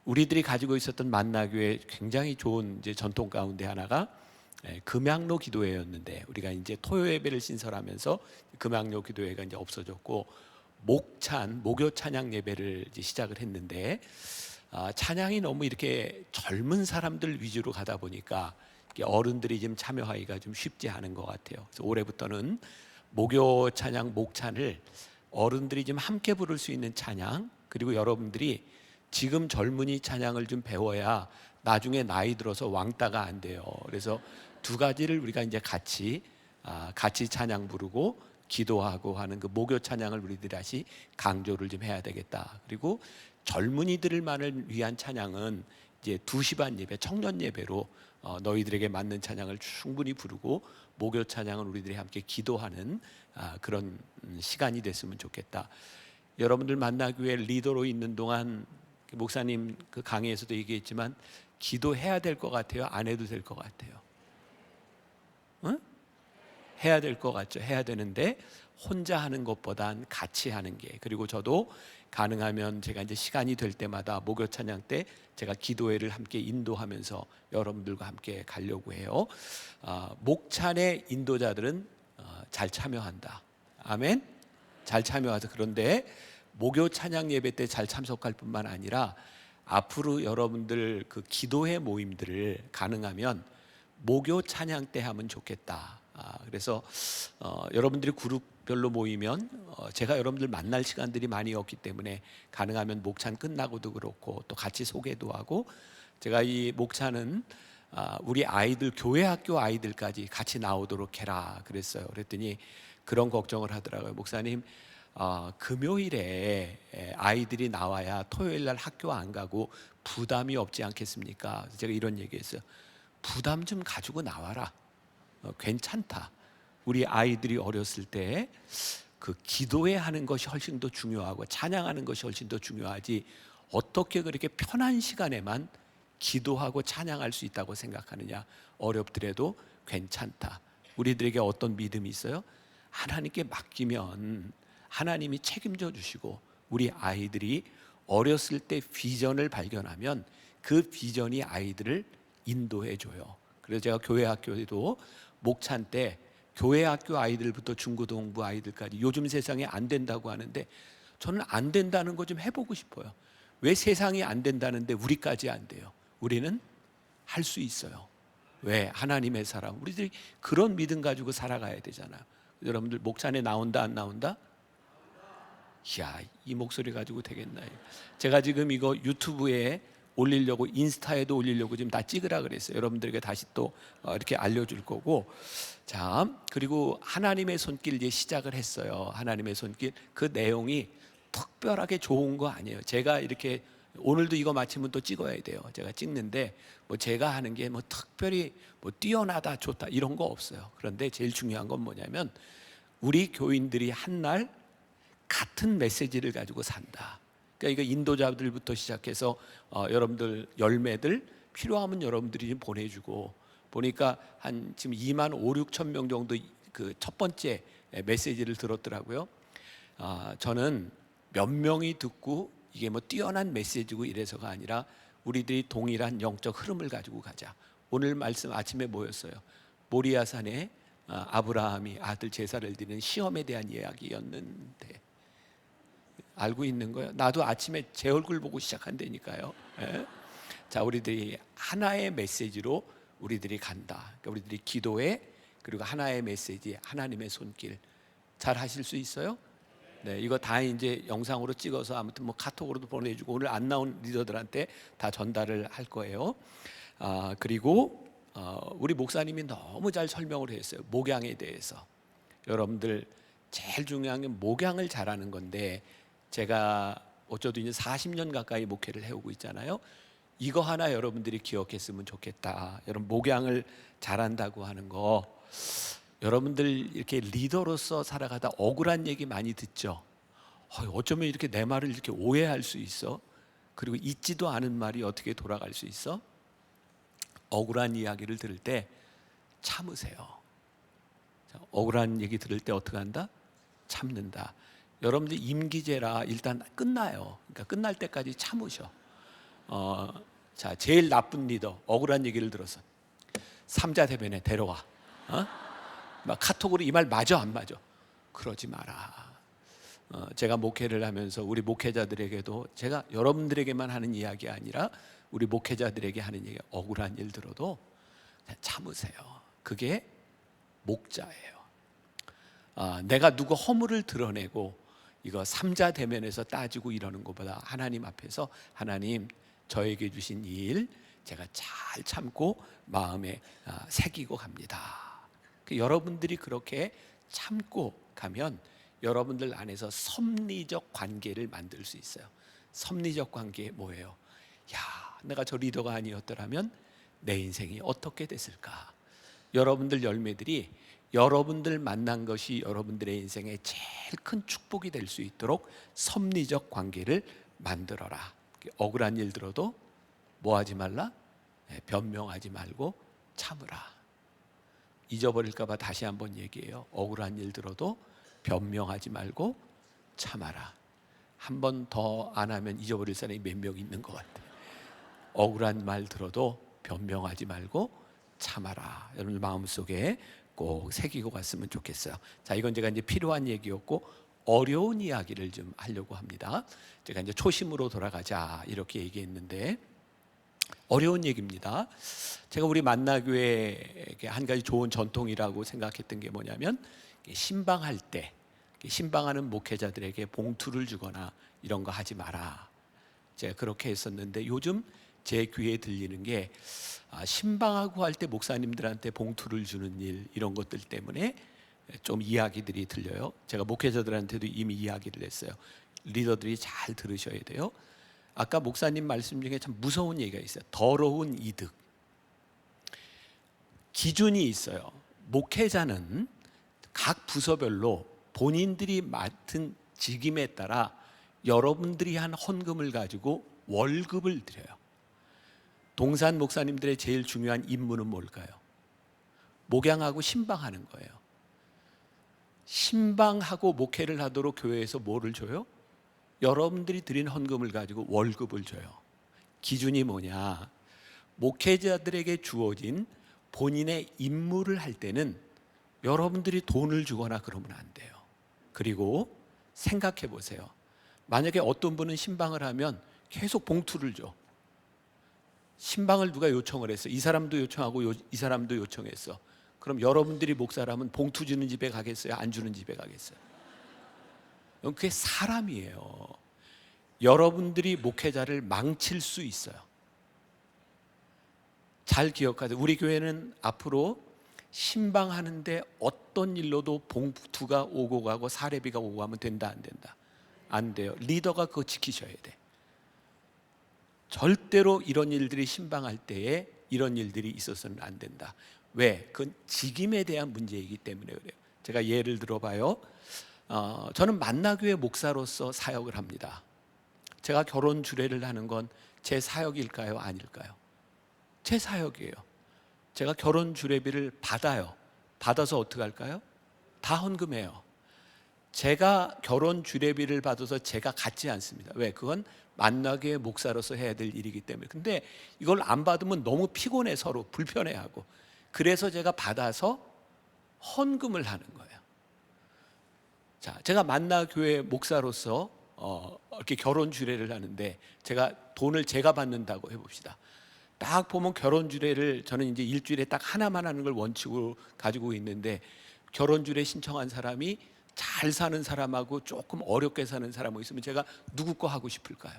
우리들이 가지고 있었던 만나교회 굉장히 좋은 이제 전통 가운데 하나가 금양로 기도회였는데, 우리가 이제 토요 예배를 신설하면서 금양로 기도회가 이제 없어졌고 목요 찬양 예배를 이제 시작을 했는데, 찬양이 너무 이렇게 젊은 사람들 위주로 가다 보니까 어른들이 좀 참여하기가 좀 쉽지 않은 것 같아요. 그래서 올해부터는 목요 찬양 목찬을 어른들이 좀 함께 부를 수 있는 찬양, 그리고 여러분들이 지금 젊은이 찬양을 좀 배워야 나중에 나이 들어서 왕따가 안 돼요. 그래서 두 가지를 우리가 이제 같이 찬양 부르고 기도하고 하는 그 목요 찬양을 우리들이 다시 강조를 좀 해야 되겠다. 그리고 젊은이들만을 위한 찬양은 이제 2시 반 예배, 청년 예배로 너희들에게 맞는 찬양을 충분히 부르고 목요 찬양은 우리들이 함께 기도하는 그런 시간이 됐으면 좋겠다. 여러분들 만나교회 리더로 있는 동안 목사님 그 강의에서도 얘기했지만 기도해야 될 것 같아요? 안 해도 될 것 같아요? 응? 해야 될 것 같죠. 해야 되는데 혼자 하는 것보단 같이 하는 게, 그리고 저도 가능하면 제가 이제 시간이 될 때마다 목요 찬양 때 제가 기도회를 함께 인도하면서 여러분들과 함께 가려고 해요. 목찬의 인도자들은 잘 참여한다. 아멘. 잘 참여하죠. 그런데 목요 찬양 예배 때 잘 참석할 뿐만 아니라 앞으로 여러분들 그 기도회 모임들을 가능하면 목요 찬양 때 하면 좋겠다. 그래서 여러분들이 그룹별로 모이면 제가 여러분들 만날 시간들이 많이 없기 때문에 가능하면 목찬 끝나고도 그렇고 또 같이 소개도 하고, 제가 이 목찬은 우리 아이들, 교회 학교 아이들까지 같이 나오도록 해라 그랬어요. 그랬더니 그런 걱정을 하더라고요. 목사님, 금요일에 아이들이 나와야 토요일 날 학교 안 가고 부담이 없지 않겠습니까? 제가 이런 얘기했어요. 부담 좀 가지고 나와라. 괜찮다. 우리 아이들이 어렸을 때 그 기도회 하는 것이 훨씬 더 중요하고 찬양하는 것이 훨씬 더 중요하지, 어떻게 그렇게 편한 시간에만 기도하고 찬양할 수 있다고 생각하느냐. 어렵더라도 괜찮다. 우리들에게 어떤 믿음이 있어요? 하나님께 맡기면 하나님이 책임져 주시고, 우리 아이들이 어렸을 때 비전을 발견하면 그 비전이 아이들을 인도해 줘요. 그래서 제가 교회 학교에도 목찬 때 교회 학교 아이들부터 중고등부 아이들까지, 요즘 세상에 안 된다고 하는데 저는 안 된다는 거 좀 해보고 싶어요. 왜 세상이 안 된다는데 우리까지 안 돼요? 우리는 할 수 있어요. 왜? 하나님의 사람. 우리들이 그런 믿음 가지고 살아가야 되잖아요. 여러분들 목찬에 나온다 안 나온다? 이야, 이 목소리 가지고 되겠나요? 제가 지금 이거 유튜브에 올리려고, 인스타에도 올리려고 지금 다 찍으라 그랬어요. 여러분들에게 다시 또 이렇게 알려줄 거고. 자, 그리고 하나님의 손길 이제 시작을 했어요. 하나님의 손길. 그 내용이 특별하게 좋은 거 아니에요. 제가 이렇게 오늘도 이거 마치면 또 찍어야 돼요. 제가 찍는데 뭐 제가 하는 게 뭐 특별히 뭐 뛰어나다 좋다 이런 거 없어요. 그런데 제일 중요한 건 뭐냐면 우리 교인들이 한날 같은 메시지를 가지고 산다. 그러니까 이거 인도자들부터 시작해서 여러분들 열매들 필요하면 여러분들이 좀 보내주고, 보니까 한 지금 2만 5, 6천 명 정도 그 첫 번째 메시지를 들었더라고요. 저는 몇 명이 듣고 이게 뭐 뛰어난 메시지고 이래서가 아니라 우리들이 동일한 영적 흐름을 가지고 가자. 오늘 말씀 아침에 뭐였어요? 모리아산에 아브라함이 아들 제사를 드리는 시험에 대한 이야기였는데 알고 있는 거예요. 나도 아침에 제 얼굴 보고 시작한다니까요. 예? 자, 우리들이 하나의 메시지로 우리들이 간다. 그러니까 우리들이 기도에, 그리고 하나의 메시지, 하나님의 손길. 잘 하실 수 있어요? 네, 이거 다 이제 영상으로 찍어서 아무튼 뭐 카톡으로도 보내주고 오늘 안 나온 리더들한테 다 전달을 할 거예요. 그리고 우리 목사님이 너무 잘 설명을 했어요. 목양에 대해서. 여러분들 제일 중요한 게 목양을 잘하는 건데, 제가 어쩌도 이제 40년 가까이 목회를 해오고 있잖아요. 이거 하나 여러분들이 기억했으면 좋겠다. 여러분 목양을 잘한다고 하는 거, 여러분들 이렇게 리더로서 살아가다 억울한 얘기 많이 듣죠. 어쩌면 이렇게 내 말을 이렇게 오해할 수 있어? 그리고 있지도 않은 말이 어떻게 돌아갈 수 있어? 억울한 이야기를 들을 때 참으세요. 억울한 얘기 들을 때 어떻게 한다? 참는다. 여러분들 임기제라 일단 끝나요. 그러니까 끝날 때까지 참으셔. 자, 제일 나쁜 리더, 억울한 얘기를 들어서 삼자 대변에 데려와. 막 카톡으로 이 말 맞아 안 맞아? 그러지 마라. 제가 목회를 하면서 우리 목회자들에게도, 제가 여러분들에게만 하는 이야기 아니라 우리 목회자들에게 하는 얘기, 억울한 일 들어도 참으세요. 그게 목자예요. 내가 누구 허물을 드러내고 이거 삼자 대면에서 따지고 이러는 것보다 하나님 앞에서, 하나님 저에게 주신 일 제가 잘 참고 마음에 새기고 갑니다. 여러분들이 그렇게 참고 가면 여러분들 안에서 섭리적 관계를 만들 수 있어요. 섭리적 관계 뭐예요? 야, 내가 저 리더가 아니었더라면 내 인생이 어떻게 됐을까? 여러분들 열매들이 여러분들 만난 것이 여러분들의 인생의 제일 큰 축복이 될 수 있도록 섭리적 관계를 만들어라. 억울한 일 들어도 뭐 하지 말라? 변명하지 말고 참으라. 잊어버릴까 봐 다시 한번 얘기해요. 억울한 일 들어도 변명하지 말고 참아라. 한 번 더 안 하면 잊어버릴 사람이 몇 명 있는 것 같아요. 억울한 말 들어도 변명하지 말고 참아라. 여러분 마음속에 꼭 새기고 갔으면 좋겠어요. 자, 이건 제가 이제 필요한 얘기였고, 어려운 이야기를 좀 하려고 합니다. 제가 이제 초심으로 돌아가자 이렇게 얘기했는데, 어려운 얘기입니다. 제가 우리 만나교회의 한 가지 좋은 전통이라고 생각했던 게 뭐냐면, 신방할 때 신방하는 목회자들에게 봉투를 주거나 이런 거 하지 마라. 제가 그렇게 했었는데, 요즘 제 귀에 들리는 게 신방하고 할 때 목사님들한테 봉투를 주는 일, 이런 것들 때문에 좀 이야기들이 들려요. 제가 목회자들한테도 이미 이야기를 했어요. 리더들이 잘 들으셔야 돼요. 아까 목사님 말씀 중에 참 무서운 얘기가 있어요. 더러운 이득. 기준이 있어요. 목회자는 각 부서별로 본인들이 맡은 직임에 따라 여러분들이 한 헌금을 가지고 월급을 드려요. 동산 목사님들의 제일 중요한 임무는 뭘까요? 목양하고 신방하는 거예요. 신방하고 목회를 하도록 교회에서 뭐를 줘요? 여러분들이 드린 헌금을 가지고 월급을 줘요. 기준이 뭐냐? 목회자들에게 주어진 본인의 임무를 할 때는 여러분들이 돈을 주거나 그러면 안 돼요. 그리고 생각해 보세요. 만약에 어떤 분은 신방을 하면 계속 봉투를 줘. 신방을 누가 요청을 했어. 이 사람도 요청하고 이 사람도 요청했어. 그럼 여러분들이 목사라면 봉투 주는 집에 가겠어요? 안 주는 집에 가겠어요? 그게 사람이에요. 여러분들이 목회자를 망칠 수 있어요. 잘 기억하세요. 우리 교회는 앞으로 신방하는데 어떤 일로도 봉투가 오고 가고 사례비가 오고 가면 된다, 안 된다? 안 돼요. 리더가 그거 지키셔야 돼. 절대로 이런 일들이 신방할 때에 이런 일들이 있어서는 안 된다. 왜? 그건 직임에 대한 문제이기 때문에 그래요. 제가 예를 들어봐요. 저는 만나교회 목사로서 사역을 합니다. 제가 결혼 주례를 하는 건 제 사역일까요? 아닐까요? 제 사역이에요. 제가 결혼 주례비를 받아요. 받아서 어떻게 할까요? 다 헌금해요. 제가 결혼 주례비를 받아서 제가 갖지 않습니다. 왜? 그건 만나교회 목사로서 해야 될 일이기 때문에. 근데 이걸 안 받으면 너무 피곤해, 서로 불편해하고. 그래서 제가 받아서 헌금을 하는 거예요. 자, 제가 만나교회 목사로서 이렇게 결혼 주례를 하는데 제가 돈을 제가 받는다고 해봅시다. 딱 보면 결혼 주례를 저는 이제 일주일에 딱 하나만 하는 걸 원칙으로 가지고 있는데, 결혼 주례 신청한 사람이 잘 사는 사람하고 조금 어렵게 사는 사람하고 있으면 제가 누구 거 하고 싶을까요?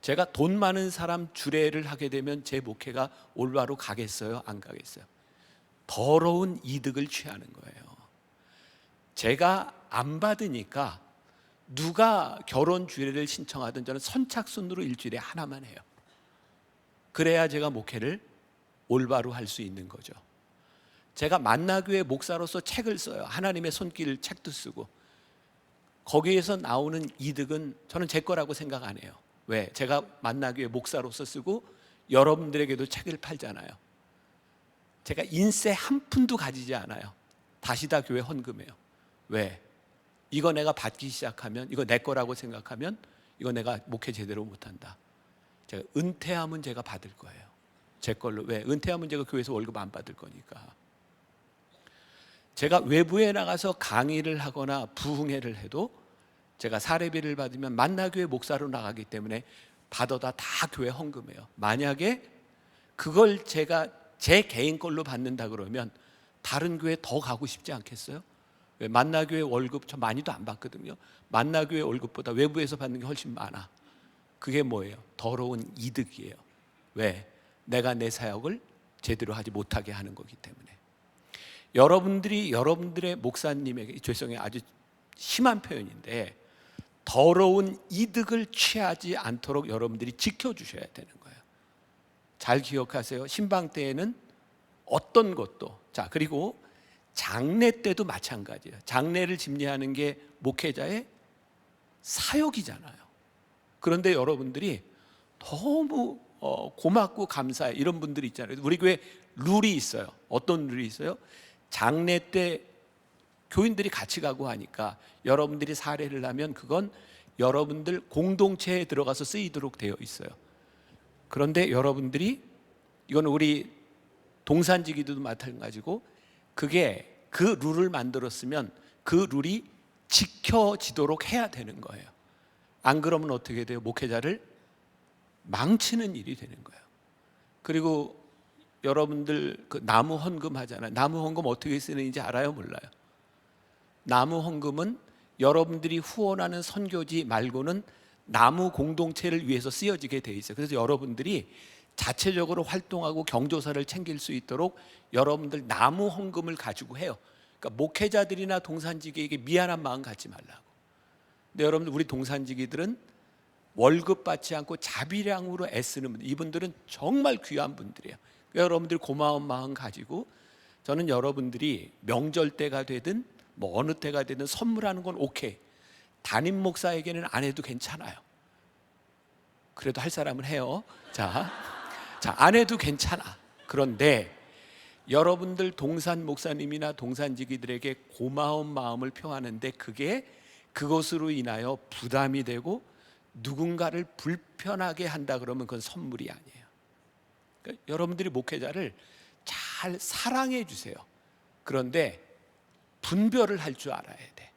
제가 돈 많은 사람 주례를 하게 되면 제 목회가 올바로 가겠어요? 안 가겠어요? 더러운 이득을 취하는 거예요. 제가 안 받으니까 누가 결혼 주례를 신청하든 저는 선착순으로 일주일에 하나만 해요. 그래야 제가 목회를 올바로 할 수 있는 거죠. 제가 만나교회 목사로서 책을 써요. 하나님의 손길 책도 쓰고. 거기에서 나오는 이득은 저는 제 거라고 생각 안 해요. 왜? 제가 만나교회 목사로서 쓰고 여러분들에게도 책을 팔잖아요. 제가 인세 한 푼도 가지지 않아요. 다시 다 교회 헌금해요. 왜? 이거 내가 받기 시작하면, 이거 내 거라고 생각하면 이거 내가 목회 제대로 못한다. 제가 은퇴하면 제가 받을 거예요. 제 걸로. 왜? 은퇴하면 제가 교회에서 월급 안 받을 거니까. 제가 외부에 나가서 강의를 하거나 부흥회를 해도 제가 사례비를 받으면 만나교회 목사로 나가기 때문에 받아다 다 교회 헌금해요. 만약에 그걸 제가 제 개인 걸로 받는다 그러면 다른 교회 더 가고 싶지 않겠어요? 왜? 만나교회 월급 저 많이도 안 받거든요. 만나교회 월급보다 외부에서 받는 게 훨씬 많아. 그게 뭐예요? 더러운 이득이에요. 왜? 내가 내 사역을 제대로 하지 못하게 하는 거기 때문에. 여러분들이 여러분들의 목사님에게, 죄송해요, 아주 심한 표현인데, 더러운 이득을 취하지 않도록 여러분들이 지켜주셔야 되는 거예요. 잘 기억하세요. 신방 때에는 어떤 것도, 자, 그리고 장례 때도 마찬가지예요. 장례를 집례하는 게 목회자의 사역이잖아요. 그런데 여러분들이 너무 고맙고 감사해, 이런 분들이 있잖아요. 우리 교회 룰이 있어요. 어떤 룰이 있어요? 장례 때 교인들이 같이 가고 하니까 여러분들이 사례를 하면 그건 여러분들 공동체에 들어가서 쓰이도록 되어 있어요. 그런데 여러분들이, 이건 우리 동산지기도 마찬가지고, 그게 그 룰을 만들었으면 그 룰이 지켜지도록 해야 되는 거예요. 안 그러면 어떻게 돼요? 목회자를 망치는 일이 되는 거예요. 그리고 여러분들 그 나무 헌금 하잖아요. 나무 헌금 어떻게 쓰는지 알아요? 몰라요? 나무 헌금은 여러분들이 후원하는 선교지 말고는 나무 공동체를 위해서 쓰여지게 돼 있어요. 그래서 여러분들이 자체적으로 활동하고 경조사를 챙길 수 있도록 여러분들 나무 헌금을 가지고 해요. 그러니까 목회자들이나 동산지기에게 미안한 마음 갖지 말라고. 근데 여러분들, 우리 동산지기들은 월급 받지 않고 자비량으로 애쓰는 분들, 이분들은 정말 귀한 분들이에요. 그러니까 여러분들 고마운 마음 가지고, 저는 여러분들이 명절 때가 되든 뭐 어느 때가 되든 선물하는 건 오케이. 담임 목사에게는 안 해도 괜찮아요. 그래도 할 사람은 해요. 자, 안 해도 괜찮아. 그런데 여러분들 동산 목사님이나 동산지기들에게 고마운 마음을 표하는데 그게 그것으로 인하여 부담이 되고 누군가를 불편하게 한다 그러면 그건 선물이 아니에요. 그러니까 여러분들이 목회자를 잘 사랑해 주세요. 그런데 분별을 할 줄 알아야 돼.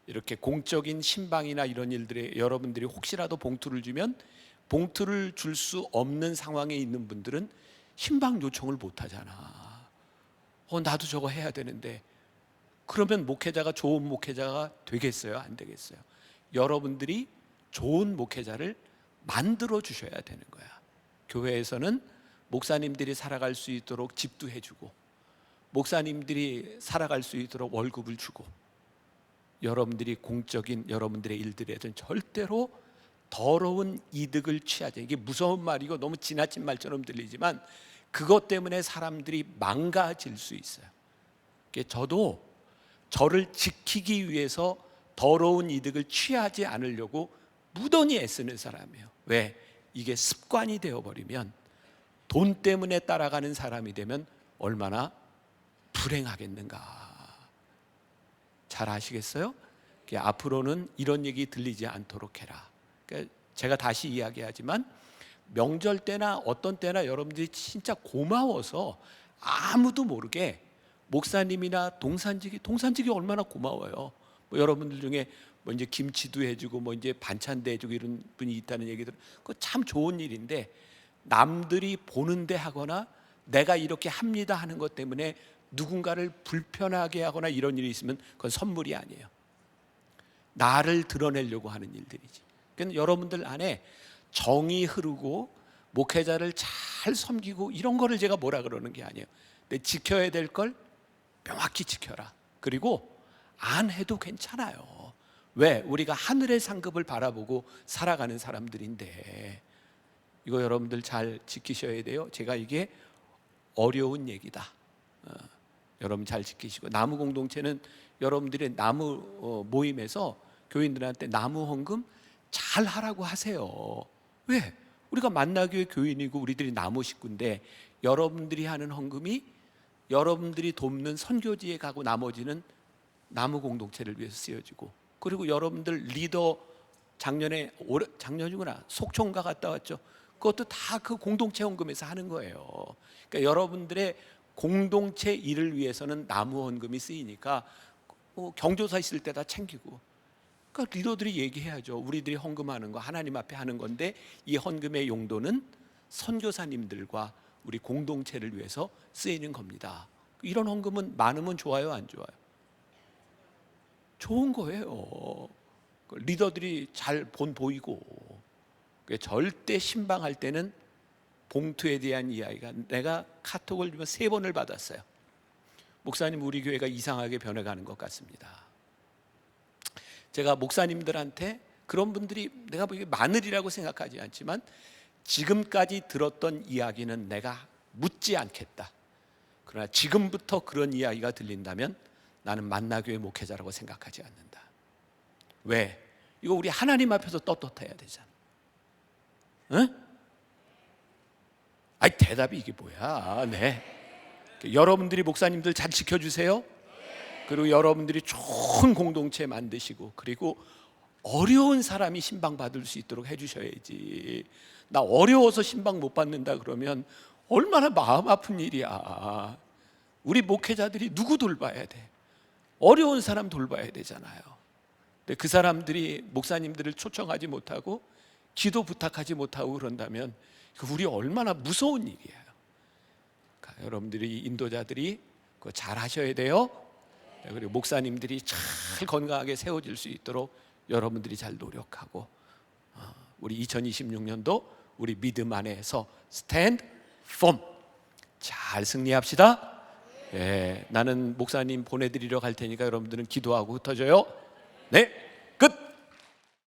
이렇게 공적인 신방이나 이런 일들에 여러분들이 혹시라도 봉투를 주면 봉투를 줄 수 없는 상황에 있는 분들은 신방 요청을 못 하잖아. 나도 저거 해야 되는데. 그러면 목회자가 좋은 목회자가 되겠어요? 안 되겠어요? 여러분들이 좋은 목회자를 만들어 주셔야 되는 거야. 교회에서는 목사님들이 살아갈 수 있도록 집도 해주고, 목사님들이 살아갈 수 있도록 월급을 주고, 여러분들이 공적인 여러분들의 일들에는 절대로 더러운 이득을 취하지. 이게 무서운 말이고 너무 지나친 말처럼 들리지만 그것 때문에 사람들이 망가질 수 있어요. 저도 저를 지키기 위해서 더러운 이득을 취하지 않으려고 무던히 애쓰는 사람이에요. 왜? 이게 습관이 되어버리면, 돈 때문에 따라가는 사람이 되면 얼마나 불행하겠는가. 잘 아시겠어요? 앞으로는 이런 얘기 들리지 않도록 해라. 제가 다시 이야기하지만 명절 때나 어떤 때나 여러분들이 진짜 고마워서 아무도 모르게 목사님이나 동산직이 얼마나 고마워요. 뭐 여러분들 중에 뭐 이제 김치도 해주고 뭐 이제 반찬도 해주고 이런 분이 있다는 얘기들, 그거 참 좋은 일인데, 남들이 보는데 하거나 내가 이렇게 합니다 하는 것 때문에 누군가를 불편하게 하거나 이런 일이 있으면 그건 선물이 아니에요. 나를 드러내려고 하는 일들이지. 그러니까 여러분들 안에 정이 흐르고 목회자를 잘 섬기고 이런 거를 제가 뭐라 그러는 게 아니에요. 근데 지켜야 될 걸 명확히 지켜라. 그리고 안 해도 괜찮아요. 왜? 우리가 하늘의 상급을 바라보고 살아가는 사람들인데, 이거 여러분들 잘 지키셔야 돼요. 제가 이게 어려운 얘기다. 여러분 잘 지키시고, 나무 공동체는 여러분들의 나무 모임에서 교인들한테 나무 헌금 잘 하라고 하세요. 왜? 우리가 만나교회 교인이고 우리들이 나무 식구인데, 여러분들이 하는 헌금이 여러분들이 돕는 선교지에 가고 나머지는 나무 공동체를 위해서 쓰여지고, 그리고 여러분들 리더 작년이구나 속초인가 갔다 왔죠. 그것도 다 그 공동체 헌금에서 하는 거예요. 그러니까 여러분들의 공동체 일을 위해서는 나무 헌금이 쓰이니까 경조사 있을 때 다 챙기고, 그러니까 리더들이 얘기해야죠. 우리들이 헌금하는 거 하나님 앞에 하는 건데 이 헌금의 용도는 선교사님들과 우리 공동체를 위해서 쓰이는 겁니다. 이런 헌금은 많으면 좋아요, 안 좋아요? 좋은 거예요. 리더들이 잘 보이고. 절대 신방할 때는 봉투에 대한 이야기가, 내가 카톡을 3번을 받았어요. 목사님, 우리 교회가 이상하게 변해가는 것 같습니다. 제가 목사님들한테, 그런 분들이 내가 보기에 많으리라고 생각하지 않지만 지금까지 들었던 이야기는 내가 묻지 않겠다. 그러나 지금부터 그런 이야기가 들린다면 나는 만나교회 목회자라고 생각하지 않는다. 왜? 이거 우리 하나님 앞에서 떳떳해야 되잖아. 응? 아니, 대답이 이게 뭐야? 네. 여러분들이 목사님들 잘 지켜주세요. 그리고 여러분들이 좋은 공동체 만드시고, 그리고 어려운 사람이 신방 받을 수 있도록 해주셔야지. 나 어려워서 신방 못 받는다 그러면 얼마나 마음 아픈 일이야. 우리 목회자들이 누구 돌봐야 돼? 어려운 사람 돌봐야 되잖아요. 근데 그 사람들이 목사님들을 초청하지 못하고 기도 부탁하지 못하고 그런다면 우리 얼마나 무서운 일이에요. 그러니까 여러분들이, 인도자들이 그거 잘 하셔야 돼요. 그리고 목사님들이 잘 건강하게 세워질 수 있도록 여러분들이 잘 노력하고, 우리 2026년도 우리 믿음 안에서 스탠드 폼 잘 승리합시다. 예, 나는 목사님 보내드리러 갈 테니까 여러분들은 기도하고 흩어져요. 네.